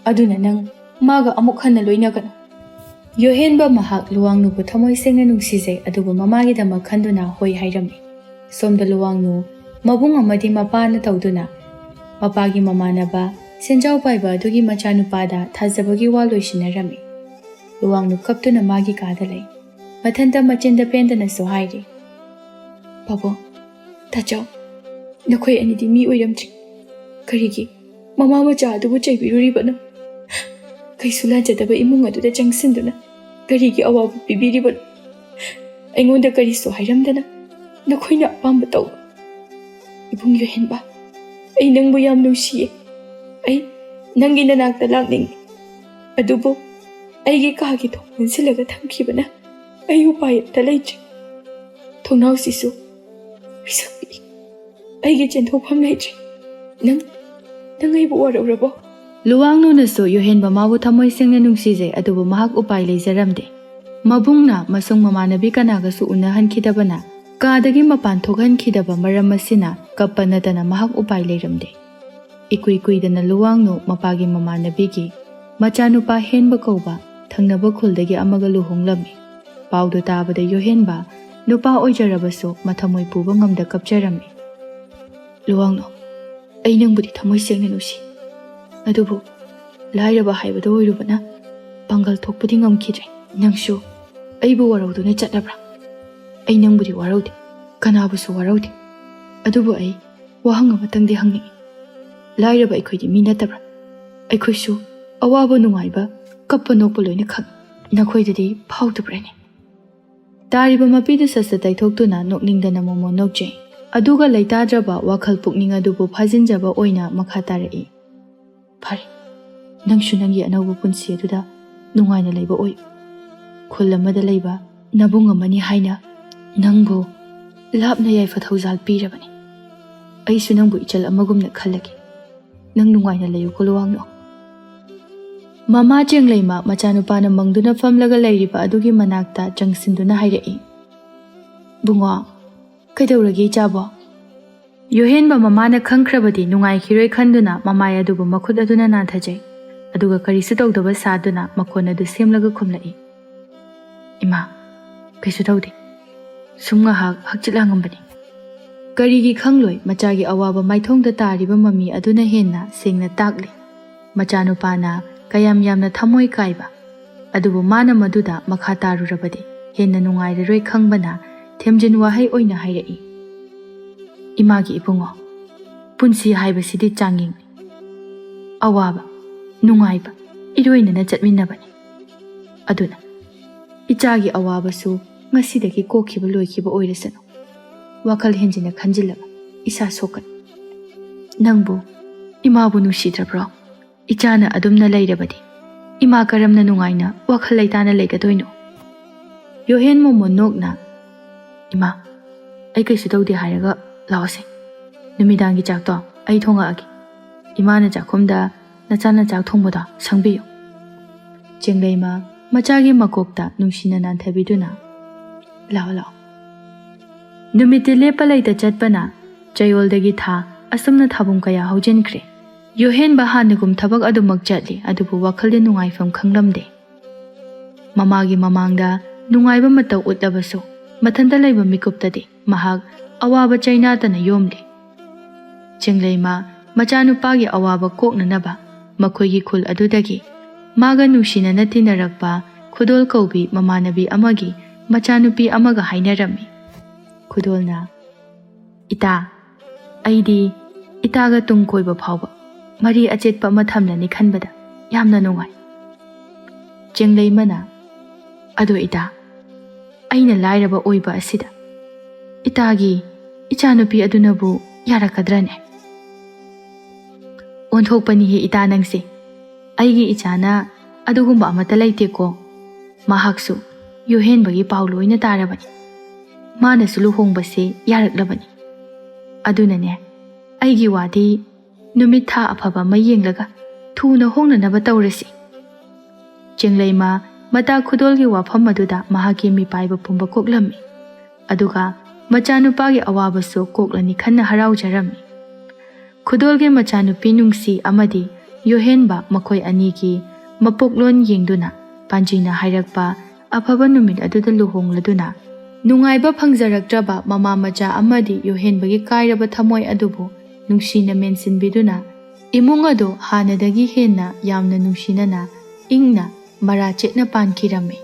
ꯑꯗꯨꯅ ꯅꯪ ꯃꯥꯒ ꯑꯃꯨꯛ ꯍꯟꯅ ꯂꯣꯏꯅꯒꯅꯨ ꯌꯣꯍꯦꯟꯕ ꯃꯍꯥꯛ ꯂꯨꯋꯥꯡꯅꯨꯕꯨ ꯊꯃꯣꯏ ꯁꯦꯡꯅ ꯅꯨꯡꯁꯤꯖꯩ ꯑꯗꯨꯕꯨ ꯃꯃꯥꯒꯤꯗꯃꯛ ꯈꯟꯗꯨꯅ ꯍꯣꯏ ꯍꯥꯏꯔꯝꯃꯤ ꯁꯣꯝꯗ ꯂꯨꯋꯥꯡꯅꯨ ꯃꯕꯨꯡ ꯑꯃꯗꯤ ꯃꯄꯥꯅ ꯇꯧꯗꯨꯅ ꯃꯄꯥꯒꯤ ꯃꯃꯥꯟꯅꯕ ꯁꯦꯟꯖꯥꯎ ꯄꯥꯏꯕ ꯑꯗꯨꯒꯤ ꯃꯆꯥꯅꯨꯄꯥꯗ ꯊꯥꯖꯕꯒꯤ ꯋꯥ ꯂꯣꯏꯁꯤꯟꯅꯔꯝꯃꯤ ꯂꯨꯋꯥꯡꯅꯨ ꯀꯞꯇꯨꯅ ꯃꯥꯒꯤ ꯀꯥꯗ ꯂꯩ ꯃꯊꯟꯇ ꯃꯆꯤꯟꯗ ꯄꯦꯟꯗꯅꯁꯨ ꯍꯥꯏꯔꯤ ꯄꯥꯕꯨꯡ ꯇꯥꯆꯧ ꯅꯈꯣꯏ ꯑꯅꯤꯗꯤ ꯃꯤ ꯑꯣꯏꯔꯝꯗ꯭ꯔꯤ ꯀꯔꯤꯒꯤ ꯃꯃꯥ ꯃꯆꯥ ꯑꯗꯨꯕꯨ ꯆꯩꯕꯤꯔꯨꯔꯤꯕꯅꯣ ꯀꯩꯁꯨ ꯂꯥꯟꯖꯗꯕ ꯏꯃꯨꯡ ꯑꯗꯨꯗ ꯆꯪꯁꯤꯟꯗꯨꯅ ꯀꯔꯤꯒꯤ ꯑꯋꯥꯕ ꯄꯤꯕꯤꯔꯤꯕꯅꯣ ꯑꯩꯉꯣꯟꯗ ꯀꯔꯤꯁꯨ ꯍꯥꯏꯔꯝꯗꯅ ꯅꯈꯣꯏꯅ ꯑꯄꯥꯝꯕ ꯇꯧꯕ ꯏꯕꯨꯡ ꯌꯣꯍꯦꯟꯕ ꯑꯩ ꯅꯪꯕꯨ ꯌꯥꯝ ꯅꯨꯡꯁꯤꯌꯦ ꯑꯩ ꯅꯪꯒꯤ ꯅꯅꯥꯛꯇ ꯂꯥꯛꯅꯤꯡꯉꯤ ꯑꯗꯨꯕꯨ ꯑꯩꯒꯤ ꯀꯥꯒꯤ ꯊꯣꯡ ꯂꯣꯟꯁꯤꯜꯂꯒ ꯊꯝꯈꯤꯕꯅ ꯑꯩ ꯎꯄꯥꯏ ꯑꯃꯠꯇ ꯂꯩꯇ꯭ꯔꯦ ꯊꯣꯡꯅꯥꯎꯁꯤꯁꯨ ꯄꯤꯁꯛ ꯄꯤꯛꯏ ꯑꯩꯒꯤ ꯆꯦꯟꯊꯣꯛꯐꯝ ꯂꯩꯇ꯭ꯔꯦ ꯅꯪ ꯑꯩꯕꯨ ꯋꯥꯔꯧꯔꯕꯣ ꯂꯨꯋꯥꯡꯅꯨꯅꯁꯨ ꯌꯣꯍꯦꯟꯕ ꯃꯥꯕꯨ ꯊꯃꯣꯏ ꯁꯦꯡꯅ ꯅꯨꯡꯁꯤꯖꯩ ꯑꯗꯨꯕꯨ ꯃꯍꯥꯛ ꯎꯄꯥꯏ ꯂꯩꯖꯔꯝꯗꯦ ꯃꯕꯨꯡꯅ ꯑꯃꯁꯨꯡ ꯃꯃꯥꯟꯅꯕꯤ ꯀꯅꯥꯒꯁꯨ ꯎꯅꯍꯟꯈꯤꯗꯕꯅ ꯀꯥꯗꯒꯤ ꯃꯄꯥꯟ ꯊꯣꯛꯍꯟꯈꯤꯗꯕ ꯃꯔꯝ ꯑꯁꯤꯅ ꯀꯞꯄ ꯅꯠꯇꯅ ꯃꯍꯥꯛ ꯎꯄꯥꯏ ꯂꯩꯔꯝꯗꯦ ꯏꯀꯨꯏ ꯀꯨꯏꯗꯅ ꯂꯨꯋꯥꯡꯅꯨ ꯃꯄꯥꯒꯤ ꯃꯃꯥꯟꯅꯕꯤꯒꯤ ꯃꯆꯥꯅꯨꯄꯥ ꯍꯦꯟꯕ ꯀꯧꯕ ꯊꯪꯅꯕ ꯈꯨꯜꯗꯒꯤ ꯑꯃꯒ ꯂꯨꯍꯣꯡꯂꯝꯃꯤ ꯄꯥꯎꯗꯨ ꯇꯥꯕꯗ ꯌꯣꯍꯦꯟꯕ ꯅꯨꯄꯥ ꯑꯣꯏꯖꯔꯕꯁꯨ ꯃꯊꯃꯣꯏ ꯄꯨꯕ ꯉꯝꯗ ꯀꯞꯆꯔꯝꯃꯤ ꯂꯨꯋꯥꯡꯅꯨ ꯑꯩ ꯅꯪꯕꯨꯗꯤ ꯊꯃꯣꯏ ꯁꯦꯡꯅ ꯅꯨꯡꯁꯤ ꯑꯗꯨꯕꯨ ꯂꯥꯏꯔꯕ ꯍꯥꯏꯕꯗꯨ ꯑꯣꯏꯔꯨꯕꯅ ꯄꯥꯡꯒꯜ ꯊꯣꯛꯄꯗꯤ ꯉꯝꯈꯤꯗ꯭ꯔꯦ ꯅꯪꯁꯨ ꯑꯩꯕꯨ ꯋꯥꯔꯧꯗꯨꯅ ꯆꯠꯂꯕ꯭ꯔꯥ ꯑꯩ ꯅꯪꯕꯨꯗꯤ ꯋꯥꯔꯧꯗꯦ ꯀꯅꯥꯕꯨꯁꯨ ꯋꯥꯔꯧꯗꯦ ꯑꯗꯨꯕꯨ ꯑꯩ ꯋꯥꯍꯪ ꯑꯃꯇꯪꯗꯤ ꯍꯪꯅꯤꯡꯏ ꯂꯥꯏꯔꯕ ꯑꯩꯈꯣꯏꯗꯤ ꯃꯤ ꯅꯠꯇꯕ꯭ꯔꯥ ꯑꯩꯈꯣꯏꯁꯨ ꯑꯋꯥꯕ ꯅꯨꯡꯉꯥꯏꯕ ꯀꯞꯄ ꯅꯣꯛꯄ ꯂꯣꯏꯅ ꯈꯪꯏ ꯅꯈꯣꯏꯗꯗꯤ ꯐꯥꯎꯗꯕ꯭ꯔꯅꯦ ꯇꯥꯔꯤꯕ ꯃꯄꯤꯗꯨ ꯁꯠ ꯇꯩꯊꯣꯛꯇꯨꯅ ꯅꯣꯛꯅꯤꯡꯗꯅ ꯃꯣꯃꯣꯟ ꯅꯣꯛꯆꯩ ꯑꯗꯨꯒ ꯂꯩꯇꯥꯗ꯭ꯔꯕ ꯋꯥꯈꯜ ꯄꯨꯛꯅꯤꯡ ꯑꯗꯨꯕꯨ ꯐꯥꯖꯤꯟꯖꯕ ꯑꯣꯏꯅ ꯃꯈꯥ ꯇꯥꯔꯛꯏ ꯐꯔꯦ ꯅꯪꯁꯨ ꯅꯪꯒꯤ ꯑꯅꯧꯕ ꯄꯨꯟꯁꯤ ꯑꯗꯨꯗ ꯅꯨꯡꯉꯥꯏꯅ ꯂꯩꯕ ꯑꯣꯏ ꯈꯨꯜ ꯑꯃꯗ ꯂꯩꯕ ꯅꯕꯨꯡ ꯑꯃꯅꯤ ꯍꯥꯏꯅ ꯅꯪꯕꯨ ꯂꯥꯞꯅ ꯌꯥꯏꯐ ꯊꯧꯖꯥꯜ ꯄꯤꯔꯕꯅꯤ ꯑꯩꯁꯨ ꯅꯪꯕꯨ ꯏꯆꯜ ꯑꯃꯒꯨꯝꯅ ꯈꯜꯂꯒꯦ ꯅꯪ ꯅꯨꯡꯉꯥꯏꯅ ꯂꯩꯌꯨꯀꯣ ꯂꯨꯋꯥꯡꯅꯨ ꯃꯃꯥ ꯆꯦꯡꯂꯩꯃ ꯃꯆꯥꯅꯨꯄꯥꯅ ꯃꯪꯗꯨꯅ ꯐꯝꯂꯒ ꯂꯩꯔꯤꯕ ꯑꯗꯨꯒꯤ ꯃꯅꯥꯛꯇ ꯆꯪꯁꯤꯟꯗꯨꯅ ꯍꯥꯏꯔꯛꯏ ꯕꯨꯡꯉꯣ ꯀꯩꯗꯧꯔꯒꯦ ꯏꯆꯥꯕꯣ ꯌꯣꯍꯦꯟꯕ ꯃꯃꯥꯅ ꯈꯪꯈ꯭ꯔꯕꯗꯤ ꯅꯨꯡꯉꯥꯏꯈꯤꯔꯣꯏ ꯈꯟꯗꯨꯅ ꯃꯃꯥꯏ ꯑꯗꯨꯕꯨ ꯃꯈꯨꯠ ꯑꯗꯨꯅ ꯅꯥꯟꯊꯖꯩ ꯑꯗꯨꯒ ꯀꯔꯤꯁꯨ ꯇꯧꯗꯕ ꯁꯥꯗꯨꯅ ꯃꯈꯣꯟ ꯑꯗꯨ ꯁꯦꯝꯂꯒ ꯈꯨꯝꯂꯛꯏ ꯏꯃꯥ ꯀꯩꯁꯨ ꯇꯧꯗꯦ ꯁꯨꯝ ꯉꯥꯏꯍꯥꯛ ꯍꯛꯆꯤꯠ ꯂꯥꯡꯉꯝꯕꯅꯤ ꯀꯔꯤꯒꯤ ꯈꯪꯂꯣꯏ ꯃꯆꯥꯒꯤ ꯑꯋꯥꯕ ꯃꯥꯏꯊꯣꯡꯗ ꯇꯥꯔꯤꯕ ꯃꯃꯤ ꯑꯗꯨꯅ ꯍꯦꯟꯅ ꯁꯦꯡꯅ ꯇꯥꯛꯂꯤ ꯃꯆꯥꯅꯨꯄꯥꯅ ꯀꯌꯥꯝ ꯌꯥꯝꯅ ꯊꯃꯣꯏ ꯀꯥꯏꯕ ꯑꯗꯨꯕꯨ ꯃꯥꯅ ꯃꯗꯨꯗ ꯃꯈꯥ ꯇꯥꯔꯨꯔꯕꯗꯤ ꯍꯦꯟꯅ ꯅꯨꯡꯉꯥꯏꯔꯔꯣꯏ ꯈꯪꯕꯅ ꯊꯦꯝꯖꯤꯟ ꯋꯥꯍꯩ ꯑꯣꯏꯅ ꯍꯥꯏꯔꯛꯏ ꯏꯃꯥꯒꯤ ꯏꯕꯨꯡꯉꯣ ꯄꯨꯟꯁꯤ ꯍꯥꯏꯕꯁꯤꯗꯤ ꯆꯥꯡꯌꯦꯡꯅꯤ ꯑꯋꯥꯕ ꯅꯨꯡꯉꯥꯏꯕ ꯏꯔꯣꯏꯅꯅ ꯆꯠꯃꯤꯟꯅꯕꯅꯤ ꯑꯗꯨꯅ ꯏꯆꯥꯒꯤ ꯑꯋꯥꯕꯁꯨ ꯉꯁꯤꯗꯒꯤ ꯀꯣꯛꯈꯤꯕ ꯂꯣꯏꯈꯤꯕ ꯑꯣꯏꯔꯁꯅꯨ ꯋꯥꯈꯜ ꯍꯦꯟꯖꯤꯟꯅ ꯈꯟꯖꯤꯜꯂꯒ ꯏꯁꯥ ꯁꯣꯛꯀꯅꯤ ꯅꯪꯕꯨ ꯏꯃꯥꯕꯨ ꯅꯨꯡꯁꯤꯗ꯭ꯔꯕ꯭ꯔꯣ ꯏꯆꯥꯅ ꯑꯗꯨꯝꯅ ꯂꯩꯔꯕꯗꯤ ꯏꯃꯥ ꯀꯔꯝꯅ ꯅꯨꯡꯉꯥꯏꯅ ꯋꯥꯈꯜ ꯂꯩꯇꯥꯅ ꯂꯩꯒꯗꯣꯏꯅꯣ ꯌꯣꯍꯦꯟ ꯃꯣꯃꯣꯟ ꯅꯣꯛꯅ ꯏꯃꯥ ꯑꯩ ꯀꯩꯁꯨ ꯇꯧꯗꯦ ꯍꯥꯏꯔꯒ ꯂꯥꯛꯑꯣꯁꯦ ꯅꯨꯃꯤꯗꯥꯡꯒꯤ ꯆꯥꯛꯇꯣ ꯑꯩ ꯊꯣꯡꯉꯛꯑꯒꯦ ꯏꯃꯥꯅ ꯆꯥꯛꯈꯨꯝꯗ ꯅꯆꯥꯅ ꯆꯥꯛ ꯊꯣꯡꯕꯗꯣ ꯁꯪꯕꯤꯌꯨ ꯆꯦꯡꯂꯩꯃ ꯃꯆꯥꯒꯤ ꯃꯀꯣꯛꯇ ꯅꯨꯡꯁꯤꯅ ꯅꯥꯟꯊꯕꯤꯗꯨꯅ ꯂꯥꯛꯑꯣ ꯅꯨꯃꯤꯠꯇꯤ ꯂꯦꯞꯄ ꯂꯩꯇ ꯆꯠꯄꯅ ꯆꯌꯣꯜꯗꯒꯤ ꯊꯥ ꯑꯁꯨꯝꯅ ꯊꯥꯕꯨꯡ ꯀꯌꯥ ꯍꯧꯖꯤꯟꯈ꯭ꯔꯦ ꯌꯣꯍꯦꯟꯕ ꯍꯥꯟꯅꯒꯨꯝ ꯊꯕꯛ ꯑꯗꯨꯃꯛ ꯆꯠꯂꯤ ꯑꯗꯨꯕꯨ ꯋꯥꯈꯜꯗꯤ ꯅꯨꯡꯉꯥꯏꯐꯝ ꯈꯪꯂꯝꯗꯦ ꯃꯃꯥꯒꯤ ꯃꯃꯥꯡꯗ ꯅꯨꯡꯉꯥꯏꯕ ꯃꯇꯧ ꯎꯠꯂꯕꯁꯨ ꯃꯊꯟꯇ ꯂꯩꯕ ꯃꯤꯀꯨꯞꯇꯗꯤ ꯃꯍꯥꯛ ꯑꯋꯥꯕ ꯆꯩꯅꯥꯇꯅ ꯌꯣꯝꯂꯤ ꯆꯦꯡꯂꯩꯃ ꯃꯆꯥꯅꯨꯄꯥꯒꯤ ꯑꯋꯥꯕ ꯀꯣꯛꯅꯅꯕ ꯃꯈꯣꯏꯒꯤ ꯈꯨꯜ ꯑꯗꯨꯗꯒꯤ ꯃꯥꯒ ꯅꯨꯡꯁꯤꯅꯅ ꯇꯤꯟꯅꯔꯛꯄ ꯈꯨꯗꯣꯜ ꯀꯧꯕꯤ ꯃꯃꯥꯟꯅꯕꯤ ꯑꯃꯒꯤ ꯃꯆꯥꯅꯨꯄꯤ ꯑꯃꯒ ꯍꯥꯏꯅꯔꯝꯃꯤ ꯈꯨꯗꯣꯜꯅ ꯏꯇꯥ ꯑꯩꯗꯤ ꯏꯇꯥꯒ ꯇꯨꯡ ꯀꯣꯏꯕ ꯐꯥꯎꯕ ꯃꯔꯤ ꯑꯆꯦꯠꯄ ꯑꯃ ꯊꯝꯂꯅꯤ ꯈꯟꯕꯗ ꯌꯥꯝꯅ ꯅꯨꯡꯉꯥꯏ ꯆꯦꯡꯂꯩꯃꯅ ꯑꯗꯣ ꯏꯇꯥ ꯑꯩꯅ ꯂꯥꯏꯔꯕ ꯑꯣꯏꯕ ꯑꯁꯤꯗ ꯏꯇꯥꯒꯤ ꯏꯆꯥꯅꯨꯄꯤ ꯑꯗꯨꯅꯕꯨ ꯌꯥꯔꯛꯀꯗ꯭ꯔꯅꯦ ꯑꯣꯟꯊꯣꯛꯄꯅꯤꯍꯦ ꯏꯇꯥ ꯅꯪꯁꯦ ꯑꯩꯒꯤ ꯏꯆꯥꯅ ꯑꯗꯨꯒꯨꯝꯕ ꯑꯃꯠꯇ ꯂꯩꯇꯦꯀꯣ ꯃꯍꯥꯛꯁꯨ ꯌꯣꯍꯦꯟꯕꯒꯤ ꯄꯥꯎ ꯂꯣꯏꯅ ꯇꯥꯔꯕꯅꯤ ꯃꯥꯅꯁꯨ ꯂꯨꯍꯣꯡꯕꯁꯦ ꯌꯥꯔꯛꯂꯕꯅꯤ ꯑꯗꯨꯅꯅꯦ ꯑꯩꯒꯤ ꯋꯥꯗꯤ ꯅꯨꯃꯤꯠ ꯊꯥ ꯑꯐꯕ ꯑꯃ ꯌꯦꯡꯂꯒ ꯊꯨꯅ ꯍꯣꯡꯅꯅꯕ ꯇꯧꯔꯁꯤ ꯆꯦꯡꯂꯩꯃ ꯃꯇꯥ ꯈꯨꯗꯣꯜꯒꯤ ꯋꯥꯐꯝ ꯑꯗꯨꯗ ꯃꯍꯥꯛꯀꯤ ꯃꯤꯄꯥꯏꯕ ꯄꯨꯝꯕ ꯀꯣꯛꯂꯝꯃꯤ, ꯑꯗꯨꯒ ꯃꯆꯥꯅꯨꯄꯥꯒꯤ ꯑꯋꯥꯕꯁꯨ ꯀꯣꯛꯂꯅꯤ ꯈꯟꯅ ꯍꯔꯥꯎꯖꯔꯝꯃꯤ꯫ ꯈꯨꯗꯣꯜꯒꯤ ꯃꯆꯥꯅꯨꯄꯤ ꯅꯨꯡꯁꯤ ꯑꯃꯗꯤ ꯌꯣꯍꯦꯟꯕ ꯃꯈꯣꯏ ꯑꯅꯤꯒꯤ ꯃꯄꯣꯛꯂꯣꯟ ꯌꯦꯡꯗꯨꯅ ꯄꯥꯟꯖꯤꯅ ꯍꯥꯏꯔꯛꯄ ꯑꯐꯕ ꯅꯨꯃꯤꯠ ꯑꯗꯨꯗ ꯂꯨꯍꯣꯡꯂꯗꯨꯅ ꯅꯨꯡꯉꯥꯏꯕ ꯐꯪꯖꯔꯛꯇ꯭ꯔꯕ ꯃꯃꯥ ꯃꯆꯥ ꯑꯃꯗꯤ ꯌꯣꯍꯦꯟꯕꯒꯤ ꯀꯥꯏꯔꯕ ꯊꯃꯣꯏ ꯑꯗꯨꯕꯨ ꯅꯨꯡꯁꯤꯅ ꯃꯦꯟꯁꯤꯟꯕꯤꯗꯨꯅ ꯏꯃꯨꯡ ꯑꯗꯨ ꯍꯥꯟꯅꯗꯒꯤ ꯍꯦꯟꯅ ꯌꯥꯝꯅ ꯅꯨꯡꯁꯤꯅꯅ ꯏꯪꯅ ꯃꯔꯥ ꯆꯦꯠꯅ ꯄꯥꯟꯈꯤꯔꯝꯃꯤ꯫